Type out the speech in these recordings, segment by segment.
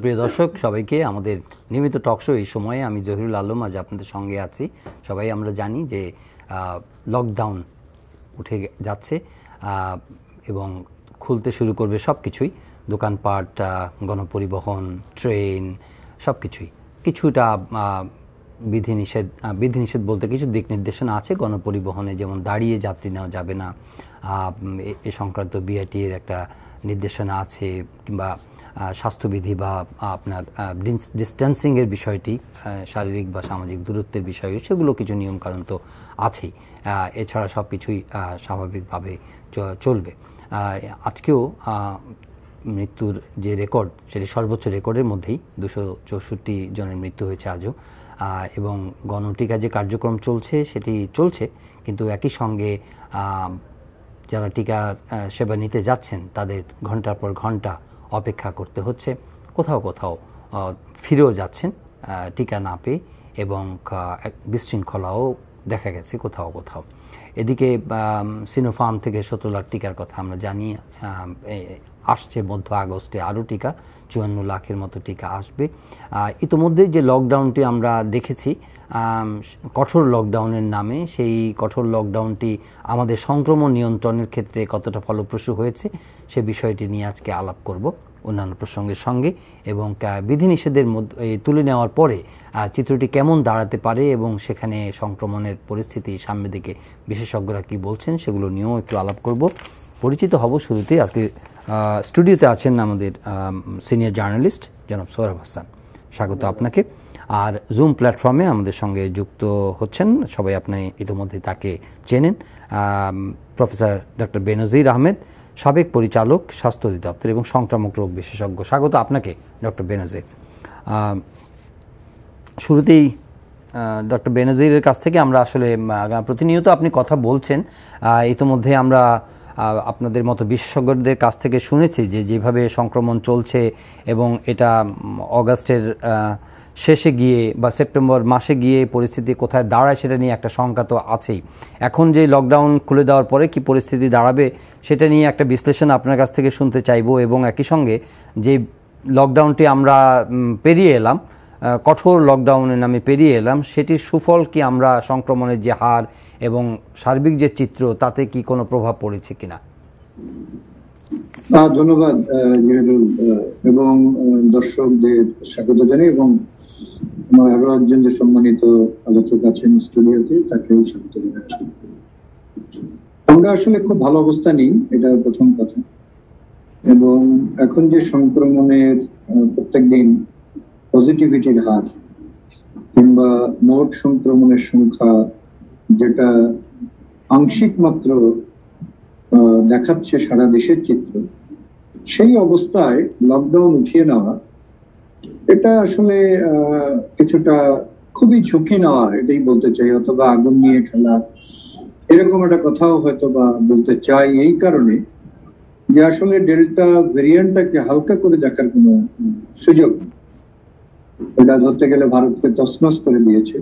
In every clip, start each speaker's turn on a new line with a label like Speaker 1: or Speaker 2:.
Speaker 1: সুপ্রিয় দর্শক সবাইকে আমাদের নিয়মিত টক শো এই সময়ে আমি জহিরুল আলম আজ আপনাদের সঙ্গে আছি। সবাই আমরা জানি যে লকডাউন উঠে যাচ্ছে এবং খুলতে শুরু করবে সবকিছুই, দোকানপাট, গণপরিবহন, ট্রেন, সবকিছুই। কিছুটা বিধিনিষেধ বলতে কিছু দিক নির্দেশনা আছে। গণপরিবহনে যেমন দাঁড়িয়ে যাত্রী নেওয়া যাবে না, এ সংক্রান্ত বিআরটি এর একটা নির্দেশনা আছে, কিংবা স্বাস্থ্যবিধি বা আপনার ডিস্টেন্সিং এর বিষয়টি, শারীরিক বা সামাজিক দূরত্বের বিষয়, সেগুলো কিছু নিয়মকানুন তো আছেই। এছাড়া সবকিছুই স্বাভাবিকভাবে চলবে। আজকেও মৃত্যুর যে রেকর্ড, সেটি সর্বোচ্চ রেকর্ডের মধ্যেই 264 জনের মৃত্যু হয়েছে আজও। এবং গণটিকা যে কার্যক্রম চলছে সেটি চলছে, কিন্তু একই সঙ্গে যারা টিকা সেবা নিতে যাচ্ছেন তাদের ঘন্টার পর ঘন্টা অপেক্ষা করতে হচ্ছে। কোথাও কোথাও ফিরেও যাচ্ছেন টিকা না পেয়ে, এবং বিশৃঙ্খলাও দেখা গেছে কোথাও কোথাও। এদিকে সিনোফার্ম থেকে 17 লাখ টিকার কথা আমরা জানি, আসছে মধ্য আগস্টে আরও টিকা 54 লাখের মতো টিকা আসবে। ইতোমধ্যে যে লকডাউনটি আমরা দেখেছি কঠোর লকডাউনের নামে, সেই কঠোর লকডাউনটি আমাদের সংক্রমণ নিয়ন্ত্রণের ক্ষেত্রে কতটা ফলপ্রসূ হয়েছে সে বিষয়টি নিয়ে আজকে আলাপ করব অন্যান্য প্রসঙ্গের সঙ্গে, এবং বিধিনিষেধের মধ্যে তুলে নেওয়ার পরে চিত্রটি কেমন দাঁড়াতে পারে এবং সেখানে সংক্রমণের পরিস্থিতি সামনে দিকে বিশেষজ্ঞরা কি বলছেন সেগুলো নিয়েও একটু আলাপ করব। পরিচিত হব শুরুতেই। আজকে স্টুডিওতে আছেন আমাদের সিনিয়র জার্নালিস্ট জনাব সোহরাব হাসান, স্বাগত আপনাকে। আর জুম প্ল্যাটফর্মে আমাদের সঙ্গে যুক্ত হচ্ছেন, সবাই আপনি ইতিমধ্যে তাকে চেনেন, প্রফেসর ডক্টর বেনজির আহমেদ, সাবেক পরিচালক, স্বাস্থ্য অধিদপ্তর এবং সংক্রামক রোগ বিশেষজ্ঞ। স্বাগত আপনাকে ডক্টর বেনজির। শুরুতেই ডক্টর বেনজিরের কাছ থেকে আমরা আসলে প্রতিনিয়ত আপনি কথা বলছেন, ইতিমধ্যে আমরা আপনাদের মতো বিশেষজ্ঞদের কাছ থেকে শুনেছি যে যেভাবে সংক্রমণ চলছে এবং এটা অগাস্টের শেষে গিয়ে বা সেপ্টেম্বর মাসে গিয়ে পরিস্থিতি কোথায় দাঁড়ায় সেটা নিয়ে একটা শঙ্কা তো আছেই। এখন যে লকডাউন খুলে দেওয়ার পরে কি পরিস্থিতি দাঁড়াবে সেটা নিয়ে একটা বিশ্লেষণ আপনার কাছ থেকে শুনতে চাইবো, এবং একই সঙ্গে যে লকডাউনটি আমরা পেরিয়ে এলাম, কঠোর লকডাউনের নামে পেরিয়ে এলাম, সেটির সুফল কি আমরা সংক্রমণের যে হার এবং সার্বিক যে চিত্র তাতে কি কোনো প্রভাব পড়েছে কিনা?
Speaker 2: ধন্যবাদ জিহাদুল, এবং দর্শকদের স্বাগত জানাই, এবং আমার আরো একজন যে সম্মানিত আলোচক আছেন স্টুডিওতে তাকেও স্বাগত জানাচ্ছি। আমরা আসলে খুব ভালো অবস্থা নেই, এটা প্রথম কথা। এবং এখন যে সংক্রমণের প্রত্যেকদিন পজিটিভিটির হার কিংবা মোট সংক্রমণের সংখ্যা যেটা আংশিক মাত্র দেখাচ্ছে সারা দেশের চিত্র, সেই অবস্থায় লকডাউন উঠিয়ে নেওয়া এটা আসলে কিছুটা খুবই ঝুঁকি নেওয়া, এটাই বলতে চাই, অথবা আগুন নিয়ে খেলা, এরকম একটা কথাও হয়তো বা বলতে চাই, এই কারণে যে আসলে ডেল্টা ভেরিয়েন্টটাকে হালকা করে দেখার কোনো সুযোগ নেই। এটা ধরতে গেলে ভারতকে তছনছ করে দিয়েছে।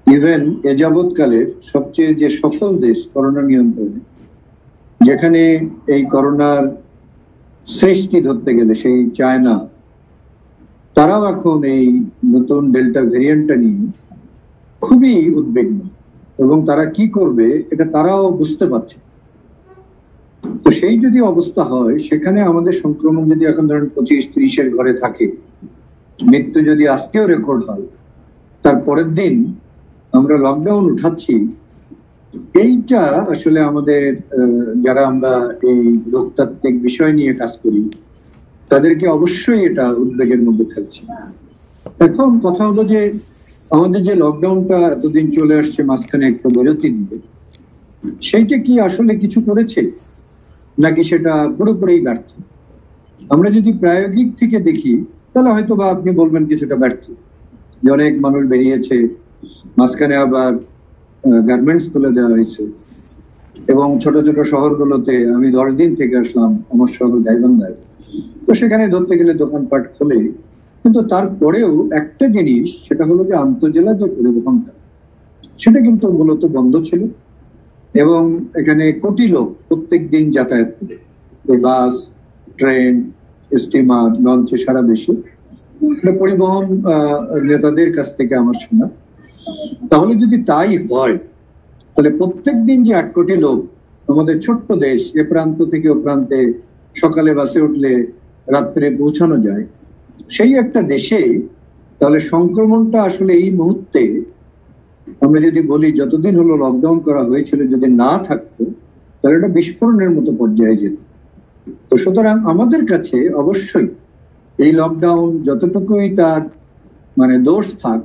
Speaker 2: ইভেন এ যাবৎকালের সবচেয়ে যে সফল দেশ করোনা নিয়ন্ত্রণে, যেখানে এই করোনার সৃষ্টি ধরতে গেলে সেই চায়না, তারাও এখন এই নতুন ডেল্টা ভেরিয়েন্টটা নিয়ে খুবই উদ্বিগ্ন, এবং তারা কি করবে এটা তারাও বুঝতে পারছে। তো সেই যদি অবস্থা হয়, সেখানে আমাদের সংক্রমণ যদি এখন ধরেন 25-30-এর ঘরে থাকে, মৃত্যু যদি আজকেও রেকর্ড হয়, তার পরের দিন আমরা লকডাউন উঠাচ্ছি, এইটা আসলে আমাদের যারা আমরা এই রোগতাত্ত্বিক বিষয় নিয়ে কাজ করি তাদেরকে অবশ্যই এটা উদ্বেগের মধ্যে ফেলছে। এখন কথা হলো যে আমাদের যে লকডাউনটা এতদিন চলে আসছে, মাঝখানে একটু বিরতি দিয়ে, সেইটা কি আসলে কিছু করেছে নাকি সেটা পুরোপুরি ব্যর্থ? আমরা যদি প্রায়োগিক থেকে দেখি তাহলে হয়তো বা আপনি বলবেন কিছুটা ব্যর্থ, যে অনেক মানুষ বেরিয়েছে, মাঝখানে আবার গার্মেন্টস খুলে দেওয়া হয়েছে, এবং ছোট ছোট শহরগুলোতে আমি 10 দিন থেকে আসলাম আমার শহর গাইবান্ধায়, তো সেখানে ধরতে গেলে দোকানপাট খোলে, কিন্তু তারপরেও একটা জিনিস, সেটা হলো যে আন্তঃজেলা যে পরিবহনটা সেটা কিন্তু মূলত বন্ধ ছিল, এবং এখানে কোটি লোক প্রত্যেক দিন যাতায়াত করে, বাস, ট্রেন, স্টিমার, লঞ্চে সারা দেশে, এটা পরিবহন নেতাদের কাছ থেকে আমার শোনা। তাহলে যদি তাই হয়, তাহলে প্রত্যেক দিন যে 1 কোটি লোক, আমাদের ছোট্ট দেশ, এ প্রান্ত থেকে ও প্রান্তে সকালে বাসে উঠলে রাত্রে পৌঁছানো যায়, সেই একটা দেশে তাহলে সংক্রমণটা আসলে এই মুহূর্তে আমরা যদি বলি যতদিন হলো লকডাউন করা হয়েছিল যদি না থাকতো, তাহলে এটা বিস্ফোরণের মতো পর্যায়ে যেত। তো সুতরাং আমাদের কাছে অবশ্যই এই লকডাউন যতটুকুই তার মানে দোষ থাক,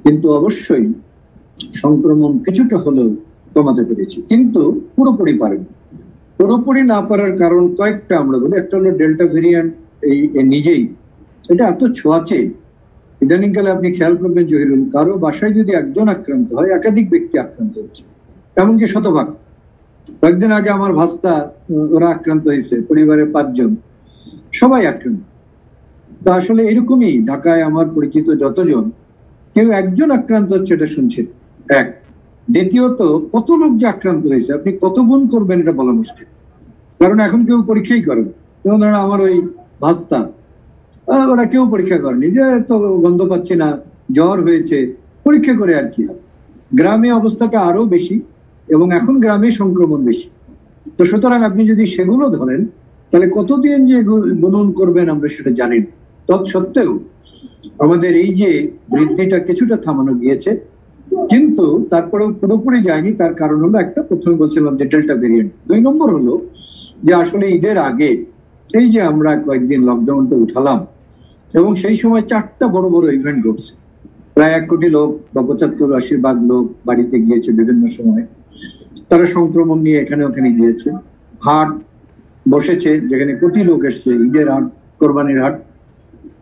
Speaker 2: কিন্তু অবশ্যই সংক্রমণ কিছুটা হলেও কমাতে পেরেছি, কিন্তু পুরোপুরি পারেনি। পুরোপুরি না পারার কারণ কয়েকটা আমরা বলি। একটা হলো ডেল্টা ভেরিয়েন্ট এই নিজেই এটা এত ছোঁয়াচে, ইদানিংকালে আপনি খেয়াল করবেন জহিরুল, কারো বাসায় যদি একজন আক্রান্ত হয়, একাধিক ব্যক্তি আক্রান্ত হচ্ছে, এমনকি শতভাগ। কয়েকদিন আগে আমার ভাস্তা, ওরা আক্রান্ত হয়েছে, পরিবারের 5 জন, সবাই আক্রান্ত। তো আসলে এরকমই ঢাকায় আমার পরিচিত যতজন, কেউ একজন আক্রান্ত হচ্ছে এটা শুনছেন, এক। দ্বিতীয়ত, কত লোক যে আক্রান্ত হয়েছে আপনি কত গুণ করবেন এটা বলা মুশকিল, কারণ এখন কেউ পরীক্ষাই করে না। যেমন ধরেন আমার ওই ভাস্তা, ওরা কেউ পরীক্ষা করেনি, যে তো গন্ধ পাচ্ছি না, জ্বর হয়েছে, পরীক্ষা করে আর কি। গ্রামে অবস্থাটা আরো বেশি, এবং এখন গ্রামে সংক্রমণ বেশি। তো সুতরাং আপনি যদি সেগুলো ধরেন, তাহলে কতদিন যে গুণন করবেন আমরা সেটা জানি না। তৎসত্ত্বেও আমাদের এই যে বৃদ্ধিটা কিছুটা থামানো গিয়েছে, কিন্তু তারপরেও পুরোপুরি যায়নি। তার কারণ হলো একটা, প্রথমে বলছিলাম যে ডেল্টা ভেরিয়েন্ট। 2 নম্বর হলো যে আসলে ঈদের আগে এই যে আমরা কয়েকদিন লকডাউনটা উঠালাম, এবং সেই সময় 4টা বড় বড় ইভেন্ট ঘটছে। প্রায় 1 কোটি লোক বা 75-80 ভাগ লোক বাড়িতে গিয়েছে বিভিন্ন সময়, তারা সংক্রমণ নিয়ে এখানে ওখানে গিয়েছে। হাট বসেছে যেখানে কোটি লোক এসছে, ঈদের হাট, কোরবানির হাট।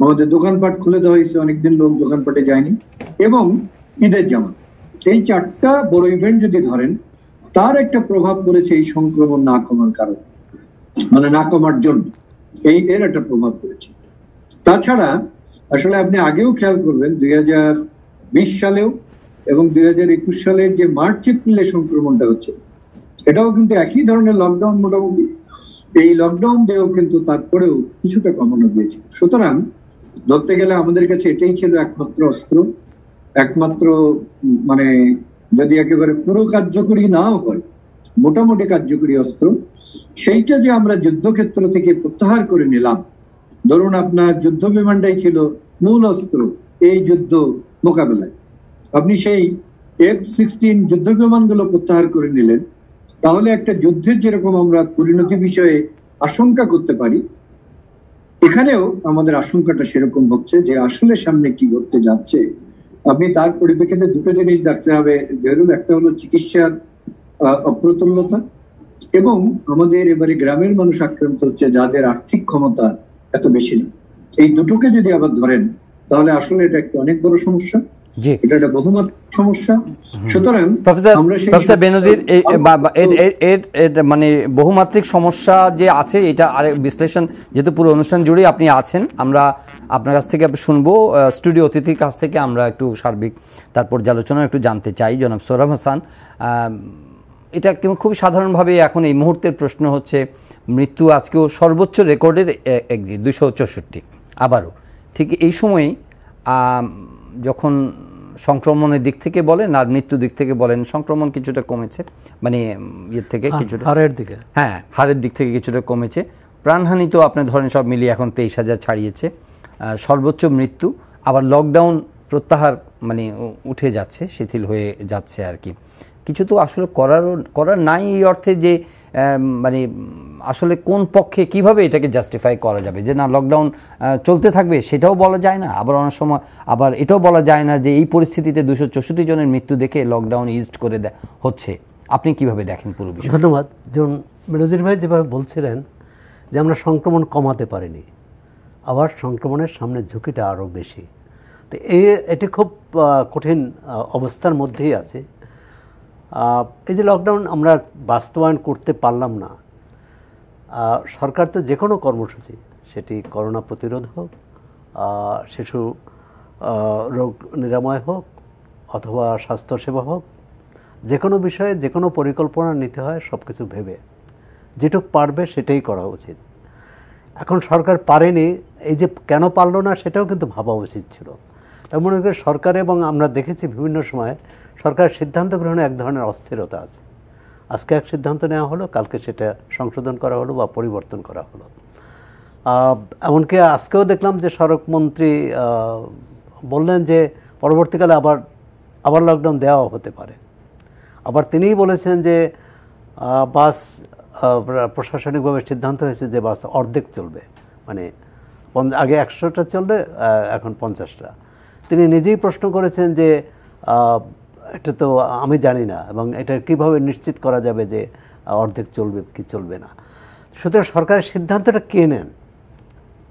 Speaker 2: আমাদের দোকানপাট খুলে দেওয়া হয়েছে, অনেকদিন লোক দোকানপাটে যায়নি। এবং ঈদের জামাত, এই 4টা বড় ইভেন্ট যদি ধরেন, তার একটা প্রভাব পড়েছে এই সংক্রমণ না কমার কারণে, মানে না কমার জন্য এর একটা প্রভাব পড়েছে। তাছাড়া আসলে আপনি আগেও খেয়াল করবেন 2020 সালেও এবং 2021 সালের যে মার্চ এপ্রিলে সংক্রমণটা হচ্ছে, এটাও কিন্তু একই ধরনের লকডাউন মোটামুটি। এই লকডাউন দিয়েও কিন্তু তারপরেও কিছুটা কমানো গিয়েছে। সুতরাং ধরতে গেলে আমাদের কাছে এটাই ছিল একমাত্র অস্ত্র, একমাত্র মানে যদি একেবারে পুরো কার্যকরী নাও হয়, মোটামুটি কার্যকরী অস্ত্র। সেইটা যে আমরা যুদ্ধক্ষেত্র থেকে প্রত্যাহার করে নিলাম। ধরুন আপনার যুদ্ধ বিমানটাই ছিল মূল অস্ত্র এই যুদ্ধ মোকাবেলায়, আপনি সেই F-16 যুদ্ধ বিমানগুলো প্রত্যাহার করে নিলেন, তাহলে একটা যুদ্ধের যেরকম আমরা পরিণতি বিষয়ে আশঙ্কা করতে পারি, এখানেও আমাদের আশঙ্কাটা সেরকম হচ্ছে যে আসলে সামনে কি ঘটতে যাচ্ছে। আপনি তার পরিপ্রেক্ষিতে 2টো জিনিস দেখতে হবে যেরকম, একটা হলো চিকিৎসার অপ্রতুলতা, এবং আমাদের এবারে গ্রামের মানুষ আক্রান্ত হচ্ছে যাদের আর্থিক ক্ষমতা এত বেশি না। এই দুটোকে যদি আবার ধরেন, তাহলে আসলে এটা একটা অনেক বড় সমস্যা, এটা একটা বহুমাত্রিক সমস্যা। সুতরাং
Speaker 1: প্রফেসর বেনজির, মানে বহুমাত্রিক সমস্যা যে আছে এটা আরেক বিশ্লেষণ, যেহেতু পুরো অনুষ্ঠান জুড়ে আপনি আছেন, আমরা আপনার কাছ থেকে শুনবো, স্টুডিও অতিথির কাছ থেকে আমরা একটু সার্বিক তার পর্যালোচনা একটু জানতে চাই। জনাব সোহরাব হাসান, এটা খুব সাধারণভাবে এখন এই মুহূর্তের প্রশ্ন হচ্ছে, মৃত্যু আজকেও সর্বোচ্চ রেকর্ডের 264, আবারও ঠিক এই সময়েই যখন সংক্রমণের দিক থেকে বলেন আর মৃত্যুর দিক থেকে বলেন, সংক্রমণ কিছুটা কমেছে, মানে ইয়ের থেকে কিছুটা হারের দিকে, হ্যাঁ হারের দিক থেকে কিছুটা কমেছে। প্রাণহানি তো আপনি ধরেন সব মিলিয়ে এখন 23,000 ছাড়িয়েছে। সর্বোচ্চ মৃত্যু, আবার লকডাউন প্রত্যাহার মানে উঠে যাচ্ছে, শিথিল হয়ে যাচ্ছে আর কি। কিছু তো আসলে করার নাই, এই অর্থে যে মানে আসলে কোন পক্ষে কিভাবে এটাকে জাস্টিফাই করা যাবে যে না লকডাউন চলতে থাকবে, সেটাও বলা যায় না। আবার অনেক সময় আবার এটাও বলা যায় না যে এই পরিস্থিতিতে 264 জনের মৃত্যু দেখে লকডাউন ইজড করে হচ্ছে। আপনি কিভাবে দেখেন পুরো বিষয়?
Speaker 3: ধন্যবাদ। যেমন বেনজির ভাই যেভাবে বলছিলেন যে আমরা সংক্রমণ কমাতে পারিনি, আবার সংক্রমণের সামনে ঝুঁকিটা আরও বেশি। তো এটি খুব কঠিন অবস্থার মধ্যেই আছে। এই যে লকডাউন আমরা বাস্তবায়ন করতে পারলাম না, সরকার তো যে কোনো কর্মসূচি, সেটি করোনা প্রতিরোধ হোক, শিশু রোগ নিরাময় হোক, অথবা স্বাস্থ্যসেবা হোক, যে কোনো বিষয়ে যে কোনো পরিকল্পনা নিতে হয় সব কিছু ভেবে যেটুক পারবে সেটাই করা উচিত। এখন সরকার পারেনি, এই যে কেন পারলো না সেটাও কিন্তু ভাবা উচিত ছিল। তার মনে করি সরকার, এবং আমরা দেখেছি বিভিন্ন সময় সরকারের সিদ্ধান্ত গ্রহণে এক ধরনের অস্থিরতা আছে। আজকে এক সিদ্ধান্ত নেওয়া হলো, কালকে সেটা সংশোধন করা হলো বা পরিবর্তন করা হলো। এমনকি আজকেও দেখলাম যে সড়ক মন্ত্রী বললেন যে পরবর্তীকালে আবার লকডাউন দেওয়া হতে পারে। আবার তিনিই বলেছেন যে বাস প্রশাসনিকভাবে সিদ্ধান্ত হয়েছে যে বাস অর্ধেক চলবে, মানে আগে 100টা চলবে, এখন 50টা। তিনি নিজেই প্রশ্ন করেছেন যে এটা তো আমি জানি না, এবং এটা কিভাবে নিশ্চিত করা যাবে যে অর্ধেক চলবে কি চলবে না। সুতরাং সরকারের সিদ্ধান্তটা কে নেন,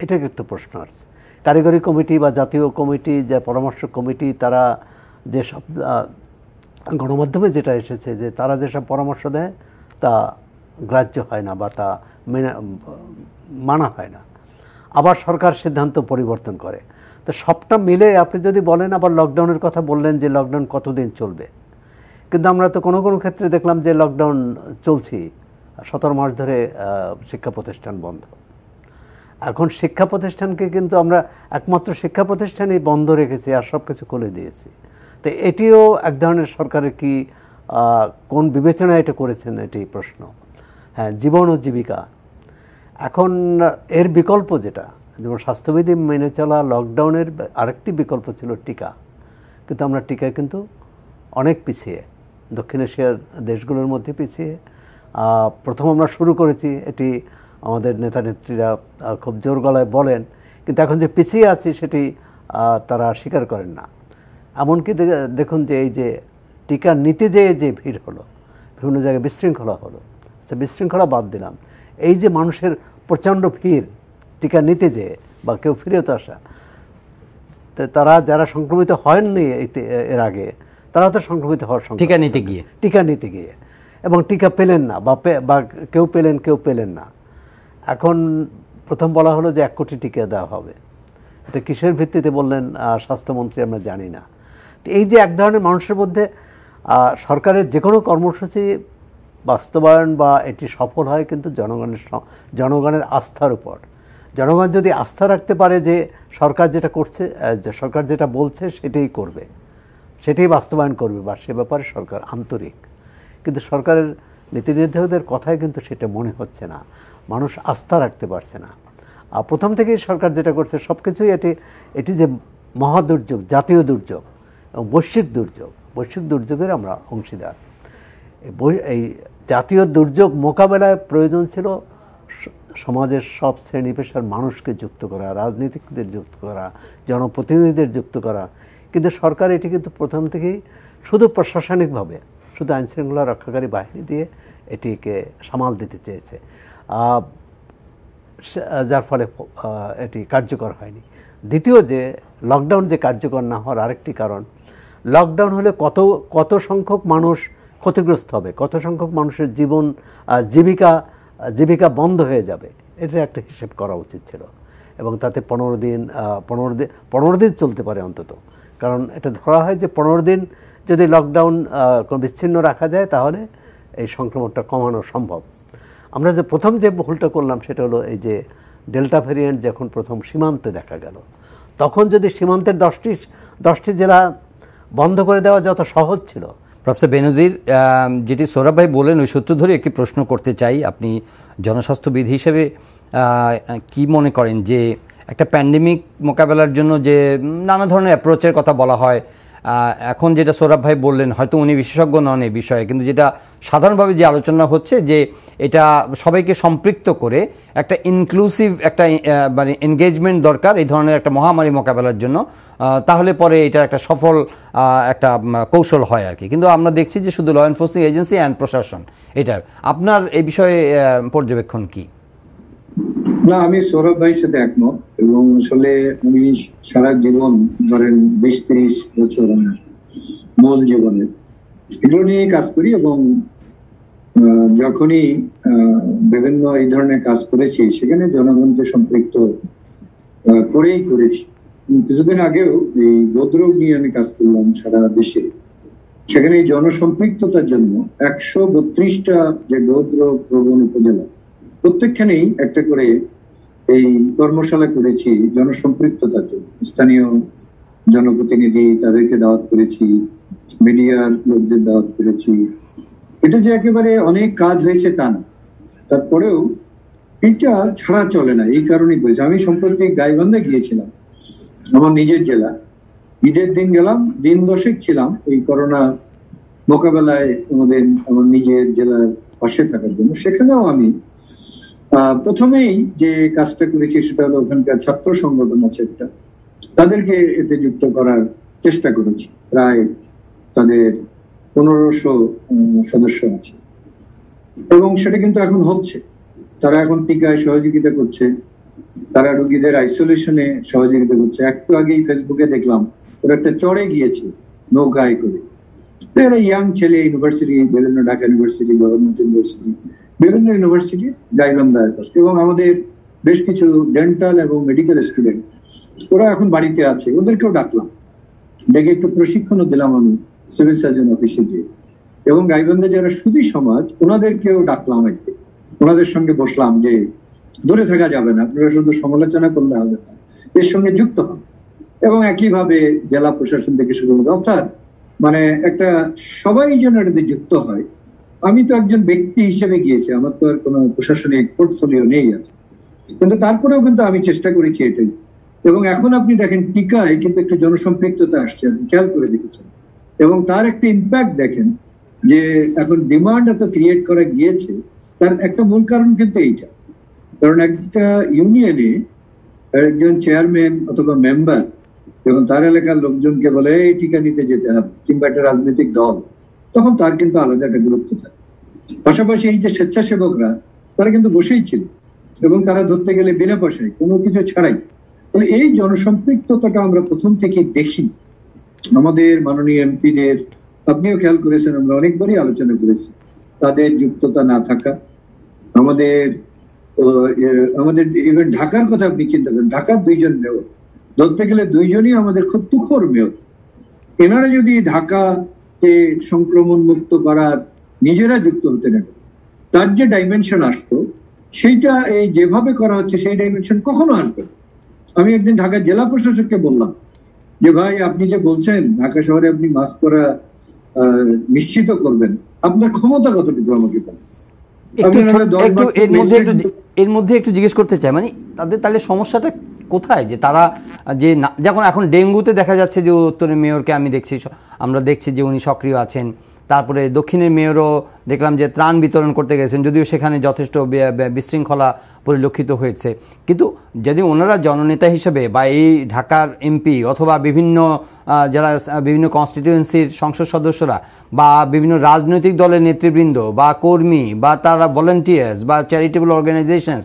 Speaker 3: এটা একটা প্রশ্ন আছে। কারিগরি কমিটি বা জাতীয় কমিটি, যে পরামর্শ কমিটি, তারা যেসব গণমাধ্যমে যেটা এসেছে যে তারা যেসব পরামর্শ দেয় তা গ্রাহ্য হয় না বা তা মানা হয় না, আবার সরকার সিদ্ধান্ত পরিবর্তন করে। তো সবটা মিলে আপনি যদি বলেন, আবার লকডাউনের কথা বললেন যে লকডাউন কতদিন চলবে, কিন্তু আমরা তো কোনো কোনো ক্ষেত্রে দেখলাম যে লকডাউন চলছি, 17 মাস ধরে শিক্ষা প্রতিষ্ঠান বন্ধ। এখন শিক্ষা প্রতিষ্ঠানকে কিন্তু আমরা একমাত্র শিক্ষা প্রতিষ্ঠানই বন্ধ রেখেছি, আর সব কিছু খুলে দিয়েছি। তো এটিও এক ধরনের সরকারের কি কোন বিবেচনায় এটা করেছেন, এটি প্রশ্ন। হ্যাঁ, জীবন ও জীবিকা। এখন এর বিকল্প যেটা, যেমন স্বাস্থ্যবিধি মেনে চলা, লকডাউনের আরেকটি বিকল্প ছিল টিকা, কিন্তু আমরা টিকায় কিন্তু অনেক পিছিয়ে, দক্ষিণ এশিয়ার দেশগুলোর মধ্যে পিছিয়ে। প্রথম আমরা শুরু করেছি, এটি আমাদের নেতা নেত্রীরা খুব জোর গলায় বলেন, কিন্তু এখন যে পিছিয়ে আছি সেটি তারা স্বীকার করেন না। এমনকি দেখুন যে এই যে টিকা নিতে যে ভিড় হলো, বিভিন্ন জায়গায় বিশৃঙ্খলা হলো, বিশৃঙ্খলা বাদ দিলাম, এই যে মানুষের প্রচণ্ড ভিড় টিকা নিতে যেয়ে বা কেউ ফিরেও আসা, তো তারা যারা সংক্রমিত হয়নি এর আগে, তারা তো সংক্রমিত হওয়ার টিকা নিতে গিয়ে এবং টিকা পেলেন না, বা কেউ পেলেন না। এখন প্রথম বলা হলো যে 1 কোটি টিকা দেওয়া হবে। এটা কিসের ভিত্তিতে বললেন স্বাস্থ্যমন্ত্রী আমরা জানি না। এই যে এক ধরনের মানুষের মধ্যে সরকারের যে কোনো কর্মসূচি বাস্তবায়ন বা এটি সফল হয় কিন্তু জনগণের আস্থার উপর। জনগণ যদি আস্থা রাখতে পারে যে সরকার যেটা করছে, সরকার যেটা বলছে সেটাই করবে, সেটাই বাস্তবায়ন করবে, বা সে ব্যাপারে সরকার আন্তরিক। কিন্তু সরকারের নীতি নির্ধারকদের কথায় কিন্তু সেটা মনে হচ্ছে না, মানুষ আস্থা রাখতে পারছে না। প্রথম থেকেই সরকার যেটা করছে সবকিছুই এটি যে মহাদুর্যোগ, জাতীয় দুর্যোগ এবং বৈশ্বিক দুর্যোগের আমরা অংশীদার। এই জাতীয় দুর্যোগ মোকাবেলায় প্রয়োজন ছিল সমাজের সব শ্রেণী পেশার মানুষকে যুক্ত করা, রাজনীতিকদের যুক্ত করা, জনপ্রতিনিধিদের যুক্ত করা। কিন্তু সরকার এটি কিন্তু প্রথম থেকেই শুধু প্রশাসনিকভাবে, শুধু আইনশৃঙ্খলা রক্ষাকারী বাহিনী দিয়ে এটিকে সামাল দিতে চেয়েছে, যার ফলে এটি কার্যকর হয়নি। দ্বিতীয় যে লকডাউন যে কার্যকর না হওয়ার আরেকটি কারণ, লকডাউন হলে কত সংখ্যক মানুষ ক্ষতিগ্রস্ত হবে, কত সংখ্যক মানুষের জীবিকা বন্ধ হয়ে যাবে, এটা একটা হিসেব করা উচিত ছিল। এবং তাতে 15 দিন চলতে পারে অন্তত, কারণ এটা ধরা হয় যে 15 দিন যদি লকডাউন বিচ্ছিন্ন রাখা যায় তাহলে এই সংক্রমণটা কমানো সম্ভব। আমরা যে প্রথম যে ভুলটা করলাম সেটা হলো এই যে ডেল্টা ভ্যারিয়েন্ট যখন প্রথম সীমান্তে দেখা গেল, তখন যদি সীমান্তের 10টি জেলা বন্ধ করে দেওয়া যত সহজ ছিল।
Speaker 1: প্রফেসর বেনজির, যেটি সৌরভ ভাই বলেন ওই সূত্র ধরে একটি প্রশ্ন করতে চাই। আপনি জনস্বাস্থ্যবিদ হিসেবে কি মনে করেন যে একটা প্যান্ডেমিক মোকাবেলার জন্য যে নানা ধরনের অ্যাপ্রোচের কথা বলা হয়, এখন যেটা সৌরভ ভাই বললেন, হয়তো উনি বিশেষজ্ঞ নন এই বিষয়ে, কিন্তু যেটা সাধারণভাবে যে আলোচনা হচ্ছে যে এটা সবাইকে সম্পৃক্ত করে একটা ইনক্লুসিভ একটা মানে এনগেজমেন্ট দরকার এই ধরনের একটা মহামারী মোকাবেলার জন্য, তাহলে পরে এটা একটা সফল একটা কৌশল হয় আর কি। কিন্তু আমরা দেখছি যে শুধু ল এনফোর্সিং এজেন্সি অ্যান্ড প্রশাসন, এটার আপনার এই বিষয়ে পর্যবেক্ষণ কি?
Speaker 2: না, আমি সৌরভ ভাইয়ের সাথে একমত। এবং আসলে আমি সারা জীবন ধরেন 20-30 বছর মূল জীবনে এগুলো নিয়ে কাজ করি, এবং যখনই বিভিন্ন এই ধরনের কাজ করেছি সেখানে জনগণকে সম্পৃক্ত করেছি। কিছুদিন আগেও এই হৃদরোগ নিয়ে আমি কাজ করলাম সারা দেশে, সেখানে এই জনসম্পৃক্ততার জন্য 132টা যে হৃদরোগ প্রবণ উপজেলা, প্রত্যেকখানেই একটা করে এই কর্মশালা করেছি জনসম্পৃক্ততার জন্য। স্থানীয় জনপ্রতিনিধি তাদেরকে দাওয়াত করেছি, মিডিয়ার লোকদের দাওয়াত করেছি। এটা যে একেবারে অনেক কাজ হয়েছে তা না, তারপরেও এটা ছাড়া চলে না, এই কারণেই করেছি। আমি সম্প্রতি গাইবান্ধা গিয়েছিলাম, আমার নিজের জেলা। ঈদের দিন গেলাম, দিন 10 ছিলাম এই করোনা মোকাবেলায় আমার নিজের জেলার পাশে থাকার জন্য। সেখানেও আমি প্রথমেই যে কাজটা করেছি সেটা হলো ওখানকার ছাত্র সংগঠন আছে একটা, তাদেরকে এতে যুক্ত করার চেষ্টা করেছি। প্রায় তাদের 1500 সদস্য আছে এবং সেটা কিন্তু এখন হচ্ছে। তারা এখন টিকায় সহযোগিতা করছে, তারা রোগীদের আইসোলেশনে সহযোগিতা করছে। একটু আগেই ফেসবুকে দেখলাম ওরা একটা চড়ে গিয়েছে নৌকায় করে। এরা ইয়াং ছেলে, ইউনিভার্সিটি, বিভিন্ন ঢাকা ইউনিভার্সিটি, গভর্নমেন্ট ইউনিভার্সিটি, বিভিন্ন ইউনিভার্সিটি গাইবান্ধায় এবং আমাদের বেশ কিছু ডেন্টাল এবং মেডিকেল স্টুডেন্ট, ওরা এখন বাড়িতে আছে। ওদেরকেও ডাকলাম, ডেকে একটু প্রশিক্ষণও দিলাম আমি সিভিল সার্জন অফিসে গিয়ে। এবং গাইবান্ধা যারা সুধী সমাজ, ওনাদেরকেও ডাকলাম একদিন, ওনাদের সঙ্গে বসলাম যে দূরে থাকা যাবে না, আপনারা শুধু সমালোচনা করলে হবে না, এর সঙ্গে যুক্ত হন। এবং একইভাবে জেলা প্রশাসন থেকে শুরু করে, অর্থাৎ মানে একটা সবাই যেন এটাতে যুক্ত হয়। আমি তো একজন ব্যক্তি হিসেবে গিয়েছি, আমার তো আর কোনো প্রশাসনিক পোর্টফোলিও নেই আছে, কিন্তু তারপরেও কিন্তু আমি চেষ্টা করেছি এটাই। এবং এখন আপনি দেখেন টিকায় কিন্তু একটু জনসম্পৃক্ততা আসছে, আপনি খেয়াল করে দেখেছেন। এবং তার একটা ইম্প্যাক্ট দেখেন যে এখন ডিমান্ড এত ক্রিয়েট করা গিয়েছে, তার একটা মূল কারণ কিন্তু এইটা। কারণ একটা ইউনিয়নে একজন চেয়ারম্যান অথবা মেম্বার যখন তার এলাকার লোকজনকে বলে এই টিকা নিতে যেতে হবে, কিংবা একটা রাজনৈতিক দল, তখন তার কিন্তু আলাদা একটা গুরুত্ব থাকে। পাশাপাশি এই যে স্বেচ্ছাসেবকরা, তারা কিন্তু বসেই ছিল এবং তারা ধরতে গেলে বিনা পয়সায়, কোনো কিছু ছাড়াই। তাহলে এই জনসম্পৃক্ততাটা আমরা প্রথম থেকে দেখি আমাদের মাননীয় এমপিদের। আপনিও খেয়াল করেছেন, আমরা অনেকবারই আলোচনা করেছি, তাদের যুক্ততা না থাকা। আমাদের ইভেন ঢাকার কথা আপনি চিন্তা করেন, ঢাকার 2 জন মেয়র, ধরতে গেলে 2 জনই আমাদের খুব তুখোর মেয়র। এনারা যদি ঢাকাকে সংক্রমণ মুক্ত করার নিজেরা যুক্ত হতে না, তার যে ডাইমেনশন আসতো সেইটা এই যেভাবে করা হচ্ছে সেই ডাইমেনশন কখনো আসবে। আমি একদিন ঢাকা জেলা প্রশাসককে বললাম যে ভাই, আপনি যে বলছেন ঢাকা শহরে আপনি মাস্ক পরা নিশ্চিত করবেন, আপনার ক্ষমতা কতটুকু আমাকে বলেন।
Speaker 1: এর মধ্যে একটু জিজ্ঞেস করতে চাই, মানে তাদের তাহলে সমস্যাটা কোথায়? যে তারা যে যখন এখন ডেঙ্গুতে দেখা যাচ্ছে যে উত্তরের মেয়রকে আমরা দেখছি যে উনি সক্রিয় আছেন, তারপরে দক্ষিণের মেয়রও দেখলাম যে ত্রাণ বিতরণ করতে গেছেন, যদিও সেখানে যথেষ্ট বিশৃঙ্খলা পরিলক্ষিত হয়েছে। কিন্তু যদি ওনারা জননেতা হিসেবে বা এই ঢাকার এমপি অথবা যারা বিভিন্ন কনস্টিটিউয়েন্সির সংসদ সদস্যরা বা বিভিন্ন রাজনৈতিক দলের নেতৃবৃন্দ বা কর্মী বা তারা ভলান্টিয়ার্স বা চ্যারিটেবল অর্গানাইজেশনস,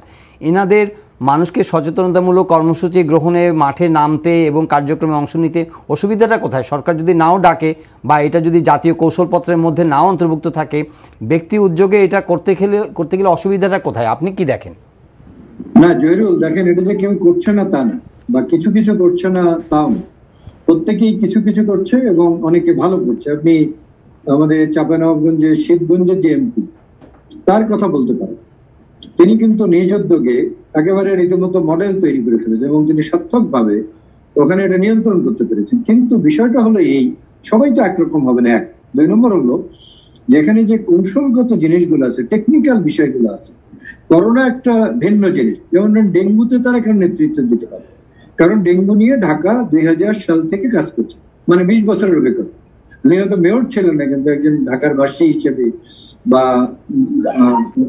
Speaker 1: এনাদের মানুষকে সচেতনতামূলক কর্মসূচি গ্রহণে, মাঠে নামতে এবং কার্যক্রমে অংশ নিতে অসুবিধাটা কোথায়? সরকার যদি নাও ডাকে বা এটা যদি জাতীয় কৌশলপত্রের মধ্যে নাও অন্তর্ভুক্ত থাকে, ব্যক্তি উদ্যোগে এটা করতে গেলে অসুবিধাটা কোথায় আপনি কি দেখেন?
Speaker 2: না জয়রুল, দেখেন এটা যে কেউ করছে না তা না, বা কিছু কিছু করছে না তাও না, প্রত্যেকেই কিছু কিছু করছে এবং অনেকে ভালো করছে। আপনি আমাদের চাঁপাইনবাবগঞ্জের শিবগঞ্জের যে এমপি, তার কথা বলতে পারেন। তিনি কিন্তু নিজ উদ্যোগে একেবারে রীতিমতো মডেল তৈরি করে ফেলেছেন এবং তিনি সার্থকভাবে ওখানে এটা নিয়ন্ত্রণ করতে পেরেছেন। কিন্তু বিষয়টা হলো এই, সবাই তো একরকম হবে না। 2 নম্বর হলো যেখানে যে কৌশলগত জিনিসগুলো আছে, টেকনিক্যাল বিষয়গুলো আছে। করোনা একটা ভিন্ন জিনিস, যেমন ডেঙ্গুতে তারা কেন নেতৃত্ব দিতে পারে? কারণ ডেঙ্গু নিয়ে ঢাকা 2000 সাল থেকে কাজ করছে, মানে 20 বছরের অভিজ্ঞতা। উনি হয়তো মেয়র ছিলেন না, কিন্তু একজন ঢাকার বাসী হিসেবে বা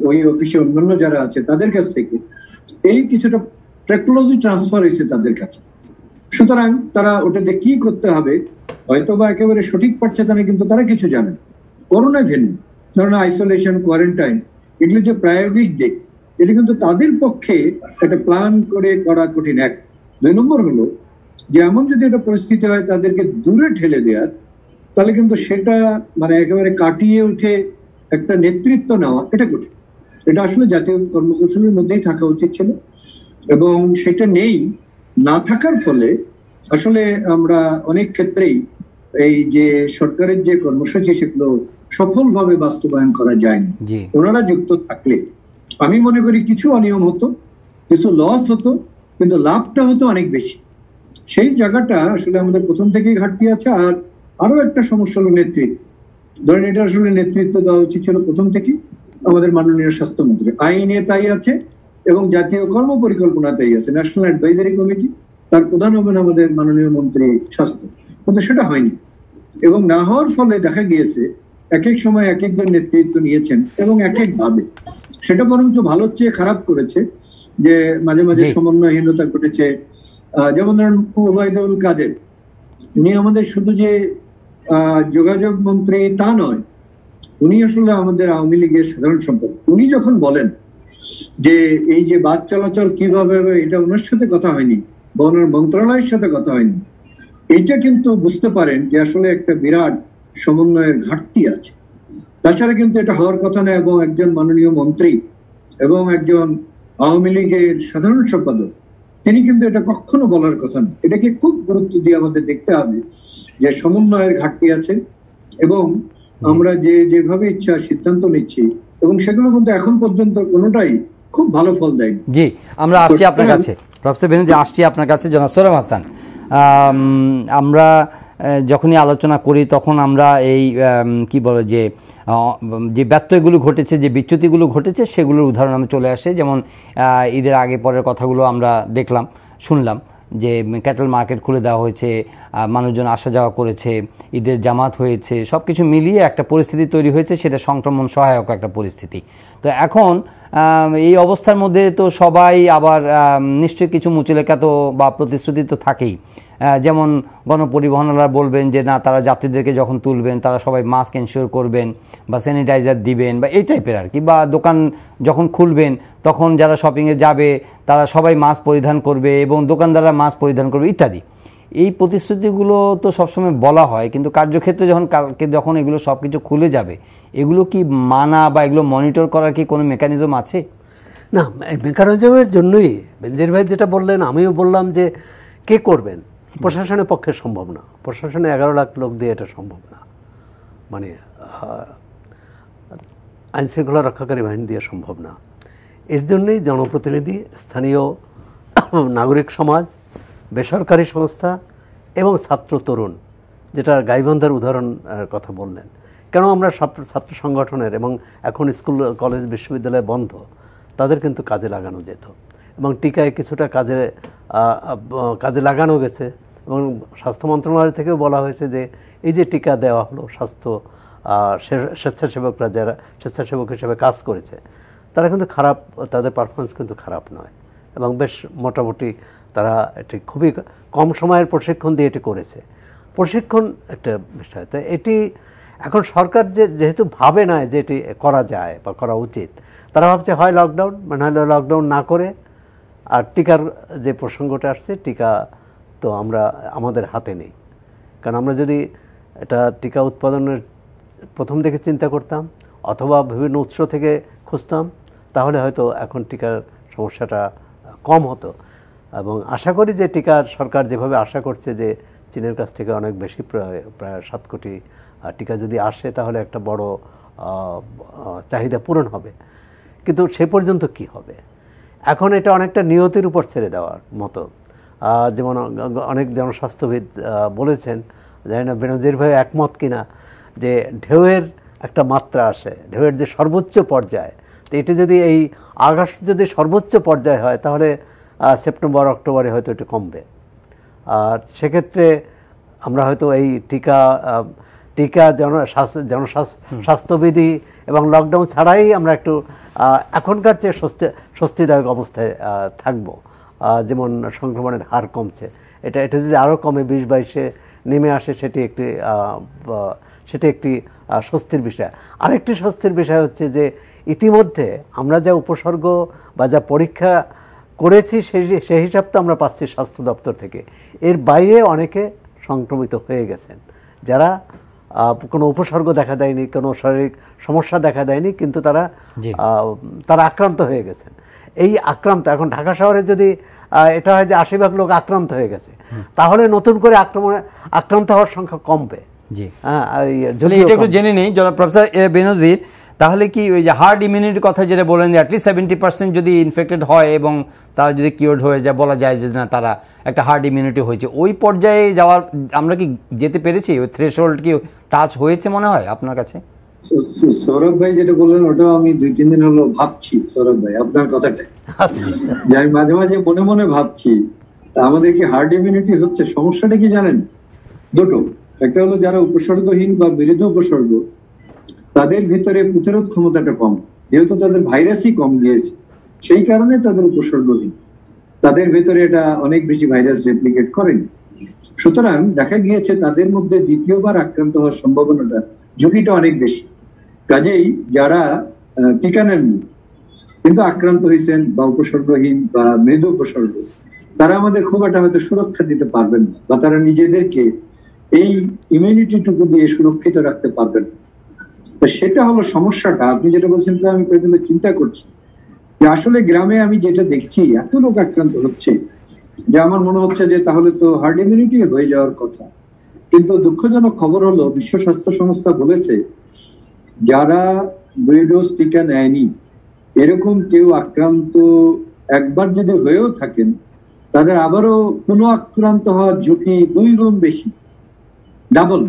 Speaker 2: ওই অফিসে অন্যান্য যারা আছে তাদের কাছ থেকে এই কিছুটা টেকনোলজি ট্রান্সফার হয়েছে তাদের কাছে। সুতরাং তারা ওটাতে কি করতে হবে হয়তো বা একেবারে সঠিক পারছে না, কিন্তু তারা কিছু জানেন। করোনা ভিন্ন, ধরুন আইসোলেশন, কোয়ারেন্টাইন, এগুলো যে প্রায়োগিক দিক, এটা কিন্তু তাদের পক্ষে একটা প্ল্যান করে করা কঠিন। 2 নম্বর হলো যে এমন যদি একটা পরিস্থিতি হয় তাদেরকে দূরে ঠেলে দেওয়ার, তাহলে কিন্তু সেটা মানে একেবারে কাটিয়ে উঠে একটা নেতৃত্ব নেওয়া, এটা কঠিন। এটা আসলে জাতীয় কর্মকৌশলের মধ্যেই থাকা উচিত ছিল এবং সেটা নেই। না থাকার ফলে আসলে আমরা অনেক ক্ষেত্রেই এই যে সরকারের যে কর্মসূচি সেগুলো সফলভাবে বাস্তবায়ন করা যায়নি। ওনারা যুক্ত থাকলে আমি মনে করি কিছু অনিয়ম হতো, কিছু লস হতো, কিন্তু লাভটা হতো অনেক বেশি। সেই জায়গাটা আসলে আমাদের প্রথম থেকেই ঘাটতি আছে। আর আরো একটা সমস্যা হলো নেতৃত্ব। ধরেন এটা আসলে নেতৃত্ব দেওয়া উচিত ছিল প্রথম থেকেই আমাদের মাননীয় স্বাস্থ্যমন্ত্রী। আইনে তাই আছে এবং জাতীয় কর্ম পরিকল্পনা তাই আছে। ন্যাশনাল অ্যাডভাইজারি কমিটি, তার প্রধান হবেন আমাদের মাননীয় মন্ত্রী স্বাস্থ্য, কিন্তু সেটা হয়নি। এবং না হওয়ার ফলে দেখা গিয়েছে এক এক সময় এক একজন নেতৃত্ব নিয়েছেন এবং এক এক ভাবে। সেটা বরঞ্চ ভালোর চেয়ে খারাপ করেছে, যে মাঝে মাঝে সমন্বয়হীনতা ঘটেছে। যেমন ধরেন ওবায়দুল কাদের, উনি আমাদের শুধু যে যোগাযোগ মন্ত্রী তা নয়, উনি আসলে আমাদের আওয়ামী লীগের সাধারণ সম্পাদক। উনি যখন বলেন যে এই যে বাস চলাচল কিভাবে হবে, এটা ওনার সাথে কথা হয়নি বা ওনার মন্ত্রণালয়ের সাথে কথা হয়নি, এইটা কিন্তু বুঝতে পারেন যে আসলে একটা বিরাট সমন্বয়ের ঘাটতি আছে। তাছাড়া কিন্তু এটা হওয়ার কথা না। এবং একজন মাননীয় মন্ত্রী এবং একজন আওয়ামী লীগের সাধারণ সম্পাদক, তিনি কিন্তু এটা কখনো বলার কথা না। এটাকে খুব গুরুত্ব দিয়ে আমাদের দেখতে হবে যে সমন্বয়ের ঘাটতি আছে এবং আমরা যেভাবে ইচ্ছা সিদ্ধান্ত নিচ্ছি এবং সেগুলো কিন্তু এখন পর্যন্ত কোনোটাই খুব ভালো ফল দেয়নি।
Speaker 1: জি, আমরা আসছি আপনার কাছে প্রফেসর বেনজির, আসছি আপনার কাছে জনাব সোহরাব হাসান। আমরা যখনই আলোচনা করি তখন আমরা এই কি বলে যে ব্যত্যয়গুলো ঘটেছে, যে বিচ্যুতিগুলো ঘটেছে, সেগুলোর উদাহরণ আমি চলে আসে। যেমন ঈদের আগে পরের কথাগুলো আমরা দেখলাম, শুনলাম যে ক্যাটল মার্কেট খুলে দেওয়া হয়েছে, মানুষজন আসা যাওয়া করেছে, ঈদের জামাত হয়েছে, সবকিছু মিলিয়ে একটা পরিস্থিতি তৈরি হয়েছে, সেটা সংক্রমণ সহায়ক একটা পরিস্থিতি। তো এখন এই অবস্থার মধ্যে তো সবাই আবার নিশ্চয়ই কিছু মুচলেকা তো বা প্রতিশ্রুতি তো থাকেই। যেমন গণপরিবহনওয়ালা বলবেন যে না, তারা যাত্রীদেরকে যখন তুলবেন তারা সবাই মাস্ক এনশিওর করবেন বা স্যানিটাইজার দিবেন বা এই টাইপের আর কি। বা দোকান যখন খুলবেন তখন যারা শপিংয়ে যাবে তারা সবাই মাস্ক পরিধান করবে এবং দোকানদাররা মাস্ক পরিধান করবে ইত্যাদি। এই প্রতিশ্রুতিগুলো তো সবসময় বলা হয়, কিন্তু কার্যক্ষেত্রে যখন এগুলো সব কিছু খুলে যাবে, এগুলো কি মানা বা এগুলো মনিটর করার কি কোনো মেকানিজম আছে?
Speaker 3: না, মেকানিজমের জন্যই বেনজির ভাই যেটা বললেন, আমিও বললাম যে কে করবেন, প্রশাসনের পক্ষে সম্ভব না। প্রশাসনে 11 লাখ লোক দিয়ে এটা সম্ভব না, মানে আইন শৃঙ্খলা রক্ষাকারী বাহিনী দিয়ে সম্ভব না। এর জন্যই জনপ্রতিনিধি, স্থানীয় নাগরিক সমাজ, বেসরকারি সংস্থা এবং ছাত্র তরুণ, যেটা গাইবান্ধার উদাহরণ কথা বললেন, কেন আমরা ছাত্র সংগঠনের এবং এখন স্কুল কলেজ বিশ্ববিদ্যালয় বন্ধ, তাদের কিন্তু কাজে লাগানো যেত এবং টিকায় কিছুটা কাজে লাগানো গেছে। এবং স্বাস্থ্য মন্ত্রণালয় থেকেও বলা হয়েছে যে এই যে টিকা দেওয়া হলো, স্বাস্থ্য স্বেচ্ছাসেবকরা যারা স্বেচ্ছাসেবক হিসেবে কাজ করেছে তারা কিন্তু খারাপ, তাদের পারফরমেন্স কিন্তু খারাপ নয় এবং বেশ মোটামুটি তারা এটি খুবই কম সময়ের প্রশিক্ষণ দিয়ে এটি করেছে। প্রশিক্ষণ একটা বিষয়। তো এটি এখন সরকার যেহেতু ভাবে না যে এটি করা যায় বা করা উচিত, তারা ভাবছে হয় লকডাউন, মানে হলে লকডাউন না করে। আর টিকার যে প্রসঙ্গটা আসছে, টিকা তো আমাদের হাতে নেই। কারণ আমরা যদি এটা টিকা উৎপাদনের প্রথম থেকে চিন্তা করতাম অথবা বিভিন্ন উৎস থেকে খুঁজতাম, তাহলে হয়তো এখন টিকার সমস্যাটা কম হতো। এবং আশা করি যে টিকার সরকার যেভাবে আশা করছে যে চীনের কাছ থেকে অনেক বেশি, প্রায় 7 কোটি টিকা যদি আসে তাহলে একটা বড় চাহিদা পূরণ হবে। কিন্তু সে পর্যন্ত কি হবে, এখন এটা অনেকটা নিয়তির উপর ছেড়ে দেওয়ার মতো। যেমন অনেক জনস্বাস্থ্যবিদ বলেছেন, জানি না বেনজির ভাই একমত কিনা, যে ঢেউয়ের একটা মাত্রা আসে, ঢেউয়ের যে সর্বোচ্চ পর্যায়, তো এটি যদি এই আগস্ট যদি সর্বোচ্চ পর্যায় হয় তাহলে সেপ্টেম্বর অক্টোবরে হয়তো এটি কমবে। আর সেক্ষেত্রে আমরা হয়তো এই টিকা জনস্বাস্থ্যবিধি এবং লকডাউন ছাড়াই আমরা একটু এখনকার চেয়ে স্বস্তিদায়ক অবস্থায় থাকব। যেমন সংক্রমণের হার কমছে, এটা যদি আরও কমে 20-22-এ নেমে আসে, সেটি একটি স্বস্তির বিষয়। আরেকটি স্বস্তির বিষয় হচ্ছে যে ইতিমধ্যে আমরা যা উপসর্গ বা যা পরীক্ষা করেছি সেই হিসাব তো আমরা পাচ্ছি স্বাস্থ্য দপ্তর থেকে। এর বাইরে অনেকে সংক্রমিত হয়ে গেছেন যারা কোনো উপসর্গ দেখা দেয়নি, কোনো শারীরিক সমস্যা দেখা দেয়নি, কিন্তু তারা আক্রান্ত হয়ে গেছেন। এই আক্রান্ত, এখন ঢাকা শহরে যদি এটা হয় যে 80 ভাগ লোক আক্রান্ত হয়ে গেছে, তাহলে নতুন করে আক্রান্ত হওয়ার সংখ্যা কমবে।
Speaker 1: জি, যদি এটা একটু জেনে নেই প্রফেসর বেনজির, তাহলে কি ওই যে হার্ড ইমিউনিটির কথা যেটা বলেন যে অ্যাটলিস্ট 70% যদি ইনফেক্টেড হয় এবং তারা যদি কিওর্ড হয়ে যায়, বলা যায় যে না তারা একটা হার্ড ইমিউনিটি হয়েছে, ওই পর্যায়ে যাওয়ার আমরা কি যেতে পেরেছি? ওই থ্রেশহোল্ড কি টাচ হয়েছে মনে হয় আপনার কাছে?
Speaker 2: সৌরভ ভাই যেটা বললেন ওটাও আমি 2-3 দিন হলো ভাবছি, সৌরভ ভাই আপনার কথাটা যে আমি মাঝে মাঝে মনে মনে ভাবছি আমাদের কি হার্ড ইমিউনিটি হচ্ছে? সমস্যাটা কি জানেন? দুটো। একটা হলো যারা উপসর্গহীন বা মৃদু উপসর্গ, তাদের ভিতরে প্রতিরোধ ক্ষমতাটা কম, যেহেতু তাদের ভাইরাসই কম গিয়েছে, সেই কারণে তাদের উপসর্গহীন, তাদের ভিতরে এটা অনেক বেশি ভাইরাস রেপ্লিকেট করেনি। সুতরাং দেখা গিয়েছে তাদের মধ্যে দ্বিতীয়বার আক্রান্ত হওয়ার সম্ভাবনাটা, ঝুঁকিটা অনেক বেশি। কাজেই যারা টিকা নেননি কিন্তু আক্রান্ত হয়েছেন বা উপসর্গহীন বা মৃদু উপসর্গ, তারা আমাদের খুব একটা হয়তো সুরক্ষা দিতে পারবেন না, বা তারা নিজেদেরকে এই ইমিউনিটিটুকু দিয়ে সুরক্ষিত রাখতে পারবেন না। তো সেটা হলো সমস্যাটা। আপনি যেটা বলছেন তো আমি কয়েকদিন চিন্তা করছি যে আসলে গ্রামে আমি যেটা দেখছি এত লোক আক্রান্ত হচ্ছে যে আমার মনে হচ্ছে যে তাহলে তো হার্ড ইমিউনিটি হয়ে যাওয়ার কথা। কিন্তু দুঃখজনক খবর হলো বিশ্ব স্বাস্থ্য সংস্থা বলেছে যারা 2 ডোজ টিকা নেয়নি এরকম কেউ আক্রান্ত একবার যদি হয়েও থাকেন, তাদের আবারও পুনঃ আক্রান্ত হওয়ার ঝুঁকি 2 গুণ বেশি, ডাবল।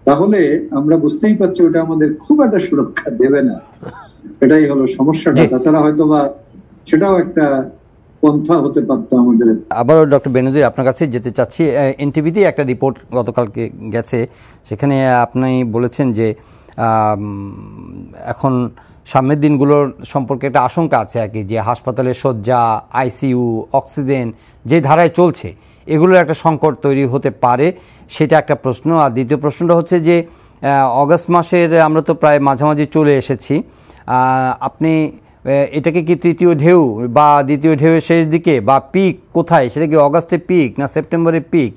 Speaker 2: তাহলে আমরা বুঝতেই পারছি ওটা আমাদের খুব একটা সুরক্ষা দেবে না, এটাই হলো সমস্যাটা। তাছাড়া হয়তো বা সেটাও একটা পন্থা হতে পারতো আমাদের।
Speaker 1: আবারও ডক্টর বেনজির আপনার কাছে যেতে চাচ্ছি। এনটিভিতে একটা রিপোর্ট গতকালকে গেছে, সেখানে আপনি বলেছেন যে এখন সামনের দিনগুলোর সম্পর্কে একটা আশঙ্কা আছে আর কি, যে হাসপাতালের শয্যা, আইসিইউ, অক্সিজেন যে ধারায় চলছে এগুলোর একটা সংকট তৈরি হতে পারে, সেটা একটা প্রশ্ন। আর দ্বিতীয় প্রশ্নটা হচ্ছে যে অগাস্ট মাসের আমরা তো প্রায় মাঝামাঝি চলে এসেছি, আপনি এটাকে কি তৃতীয় ঢেউ বা দ্বিতীয় ঢেউয়ের শেষ দিকে বা পিক কোথায়, সেটা কি অগাস্টে পিক না সেপ্টেম্বরে পিক,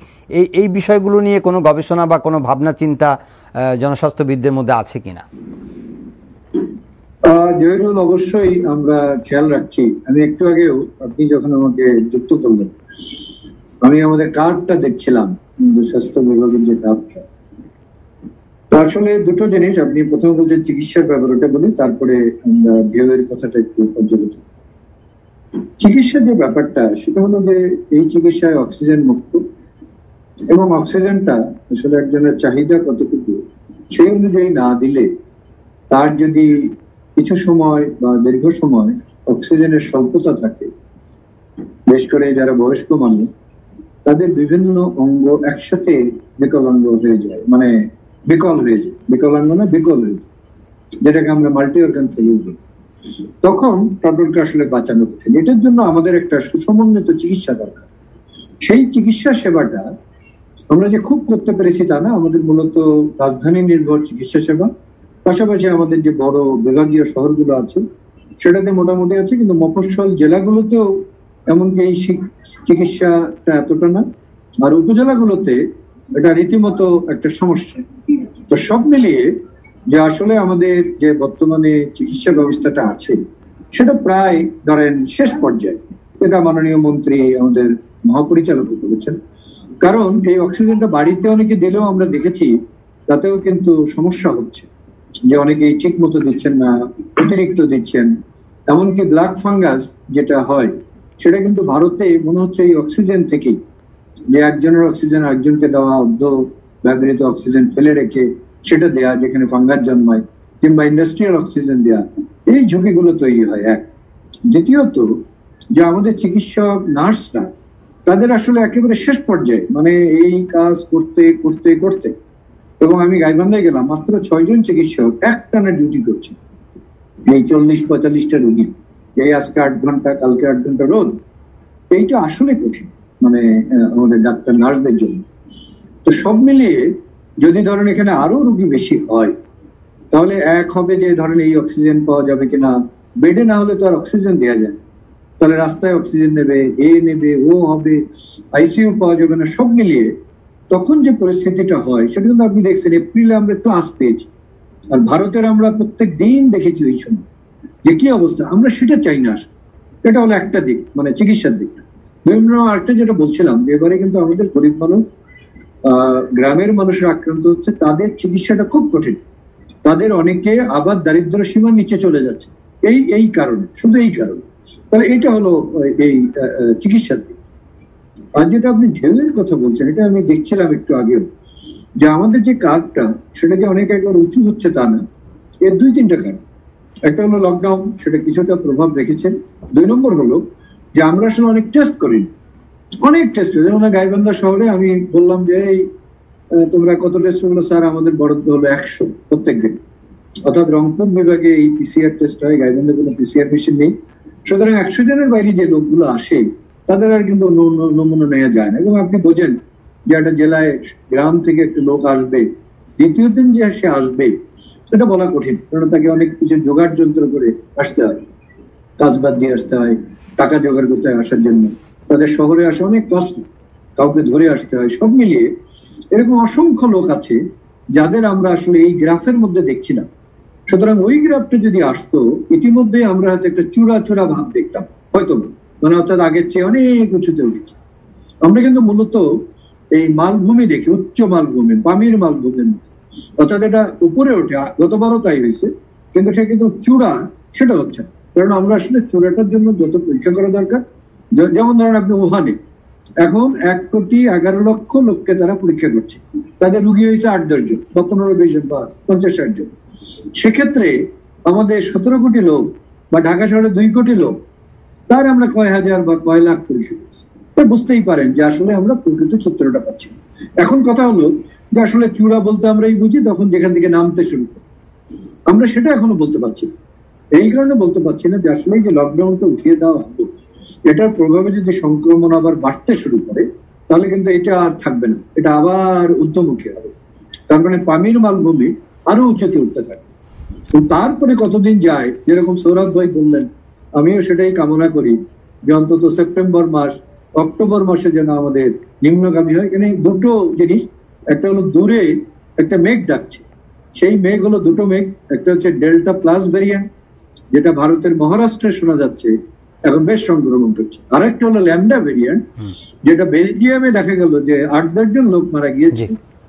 Speaker 1: এই বিষয়গুলো নিয়ে কোনো গবেষণা বা কোনো ভাবনা চিন্তা জনস্বাস্থ্যবিদদের মধ্যে আছে কিনা?
Speaker 2: জহিরুল, অবশ্যই আমরা খেয়াল রাখছি। আমি একটু আগেও আপনি যখন আমাকে যুক্ত করলেন আমি আমাদের কার্ডটা দেখছিলাম, স্বাস্থ্য বিভাগের যে কার্ডটা। আসলে দুটো জিনিস, আপনি প্রথমে বলছেন চিকিৎসার ব্যাপারটা বলি, তারপরে আমরা ঢেউয়ের কথাটা একটু পর্যবেক্ষণ। চিকিৎসার যে ব্যাপারটা সেটা হলো যে এই চিকিৎসায় অক্সিজেন মুক্ত, এবং অক্সিজেনটা আসলে একজনের চাহিদা কতটুকু সেই অনুযায়ী না দিলে তার যদি কিছু সময় বা দীর্ঘ সময় অক্সিজেনের স্বল্পতা থাকে, বিশেষ করে যারা বয়স্ক মানুষ, তাদের বিভিন্ন অঙ্গ একসাথে বিকলাঙ্গ হয়ে যায়, মানে বিকল হয়ে যায়, বিকলাঙ্গ না বিকল হয়ে যায়, যেটাকে আমরা মাল্টি অর্গান ফেলিউর বলি। তখন তাদেরকে আসলে বাঁচানো কঠিন। এটার জন্য আমাদের একটা সুসমন্বিত চিকিৎসা দরকার। সেই চিকিৎসা সেবাটা আমরা যে খুব করতে পেরেছি তা না, আমাদের মূলত রাজধানী নির্ভর চিকিৎসা সেবা, পাশাপাশি আমাদের যে বড় বিভাগীয় শহরগুলো আছে সেটাতে মোটামুটি আছে, কিন্তু মফস্বল জেলাগুলোতেও এমনকি এই চিকিৎসাটা এতটা না, আর উপজেলাগুলোতে এটা রীতিমতো একটা সমস্যা। তো সব মিলিয়ে যে আসলে আমাদের যে বর্তমানে চিকিৎসা ব্যবস্থাটা আছে সেটা প্রায় ধরেন শেষ পর্যায়ে, এটা মাননীয় মন্ত্রী আমাদের মহাপরিচালক করেছেন। কারণ এই অক্সিজেনটা বাড়িতে অনেকে দিলেও আমরা দেখেছি তাতেও কিন্তু সমস্যা হচ্ছে, যে অনেকেই ঠিক মতো দিচ্ছেন না, অতিরিক্ত দিচ্ছেন। এমনকি ব্ল্যাক ফাঙ্গাস যেটা হয় সেটা কিন্তু ভারতে মনে হচ্ছে এই অক্সিজেন থেকেই, যে একজনের অক্সিজেন আরেকজনকে দেওয়া, অর্ধ ব্যবহৃত অক্সিজেন ফেলে রেখে সেটা দেয়া যেখানে ফাঙ্গাস জন্মায়, কিংবা ইন্ডাস্ট্রিয়াল অক্সিজেন দেওয়া, এই ঝুঁকিগুলো তৈরি হয়। এক। দ্বিতীয়ত যে আমাদের চিকিৎসক নার্সরা তাদের আসলে একেবারে শেষ পর্যায়ে, মানে এই কাজ করতে করতে করতে, এবং আমি গাইবান্ধায় গেলাম মাত্র 6 জন চিকিৎসক একটানা ডিউটি করছে, এই 40-45টা রোগী, এই আজকে 8 ঘন্টা কালকে 8 ঘন্টা রোদ। এইটা আসলে কঠিন, মানে আমাদের ডাক্তার নার্সদের জন্য। তো সব মিলিয়ে যদি ধরেন এখানে আরো রোগী বেশি হয় তাহলে এক হবে যে ধরেন এই অক্সিজেন পাওয়া যাবে কিনা, বেডে না হলে তো আর অক্সিজেন দেওয়া যায়, তাহলে রাস্তায় অক্সিজেন নেবে, এ নেবে, ও হবে, আইসিইউ পাওয়া যাবে না। সব মিলিয়ে তখন যে পরিস্থিতিটা হয় সেটা কিন্তু আপনি দেখছেন এপ্রিলে আমরা ক্লাস পেয়েছি, আর ভারতের আমরা প্রত্যেক দিন দেখেছি ওই সময় যে কি অবস্থা। আমরা সেটা চাই না। এটা হলো একটা দিক, মানে চিকিৎসার দিকটা। বিভিন্ন আরেকটা যেটা বলছিলাম, এবারে কিন্তু আমাদের গরিব মানুষ, গ্রামের মানুষরা আক্রান্ত হচ্ছে, তাদের চিকিৎসাটা খুব কঠিন। তাদের অনেকে আবার দারিদ্র সীমার নিচে চলে যাচ্ছে এই কারণে, শুধু এই কারণে। তাহলে এটা হলো এই চিকিৎসার দিক। আর যেটা আপনি ঢেউয়ের কথা বলছেন, এটা আমি দেখছিলাম একটু আগেও, যে আমাদের যে কার্ভটা সেটা যে অনেক একবার উঁচু হচ্ছে তা না। এর 2-3টা কারণ। একটা হলো লকডাউন, সেটা কিছুটা প্রভাব রেখেছে। 2 নম্বর হলো যে আমরা আসলে অনেক টেস্ট করিনি, অনেক টেস্ট। যেমন গাইবান্ধা শহরে আমি বললাম যে এই তোমরা কত টেস্ট করলো? স্যার আমাদের বরাদ্দ হলো 100 প্রত্যেক দিন। অর্থাৎ রংপুর বিভাগে এই পিসিআর টেস্ট হয়, গাইবান্ধা কোনো পিসিআর মেশিন নেই। সুতরাং 100 জনের বাইরে যে লোকগুলো আসে তাদের আর কিন্তু নমুনা নেওয়া যায় না। এবং আপনি বোঝেন যে একটা জেলায় গ্রাম থেকে একটা লোক আসবে, দ্বিতীয় দিন যে সে আসবে সেটা বলা কঠিন, কারণ তাকে অনেক কিছু জোগাড় যন্ত্র করে আসতে হয়, কাজ বাদ দিয়ে আসতে হয়, টাকা জোগাড় করতে হয় আসার জন্য। তাদের শহরে আসা অনেক কষ্ট, কাউকে ধরে আসতে হয়। সব মিলিয়ে এরকম অসংখ্য লোক আছে যাদের আমরা আসলে এই গ্রাফের মধ্যে দেখছি না। সুতরাং ওই গ্রাফটা যদি আসতো, ইতিমধ্যে আমরা হয়তো একটা চূড়া চূড়া ভাব দেখতাম হয়তো, মানে অর্থাৎ আগের চেয়ে অনেক উঁচুতে উঠেছে। আমরা কিন্তু মূলত এই মালভূমি দেখি, উচ্চ মালভূমি, পামির মালভূমির মধ্যে, অর্থাৎ এটা উপরে ওঠে। গতবারও তাই হয়েছে, কিন্তু সে কিন্তু চূড়া সেটা হচ্ছে না। কারণ আমরা আসলে চূড়াটার জন্য যত পরীক্ষা করা দরকার, যেমন ধরেন আপনি ওহানে এখন 1,11,00,000 লোককে তারা পরীক্ষা করছে, তাদের রুগী হয়েছে 8-10 জন বা 15-20 জন বা 50-60 জন। সেক্ষেত্রে আমাদের 17 কোটি লোক বা ঢাকা শহরে 2 কোটি লোক, তার আমরা কয় হাজার বা কয় লাখ পরীক্ষা করছি। তাই বুঝতেই পারেন যে আসলে আমরা প্রকৃত চিত্রটা পাচ্ছি। এখন কথা হলো যে আসলে চূড়া বলতে আমরা এই বুঝি তখন যেখান থেকে নামতে শুরু করি, আমরা সেটা এখনো বলতে পারছি না। এই কারণে বলতে পারছি না যে আসলে যে লকডাউনটা উঠিয়ে দেওয়া হলো, এটার প্রভাবে যদি সংক্রমণ আবার বাড়তে শুরু করে তাহলে কিন্তু এটা আর থাকবে না, এটা আবার ঊর্ধ্বমুখী হবে। তার মানে পামির মালভূমি আরো উঁচুতে উঠতে থাকে। তারপরে কতদিন যায়, যেরকম সৌরভ ভাই বললেন, আমিও সেটাই কামনা করি যে অন্তত সেপ্টেম্বর মাস, অক্টোবর মাসে যেন আমাদের নিম্নগামী হয়। এখানে দুটো জিনিস, একটা হলো দূরে একটা মেঘ ডাকছে, সেই মেঘ হলো দুটো মেঘ। একটা হচ্ছে ডেল্টা প্লাস ভ্যারিয়েন্ট, যেটা ভারতের মহারাষ্ট্রে শোনা যাচ্ছে এখন বেশ সংক্রমণ করছে। আরেকটা হলো ল্যামডা ভেরিয়েন্ট, যেটা বেলজিয়ামে দেখা গেল যে 8-10 জন লোক মারা গিয়েছে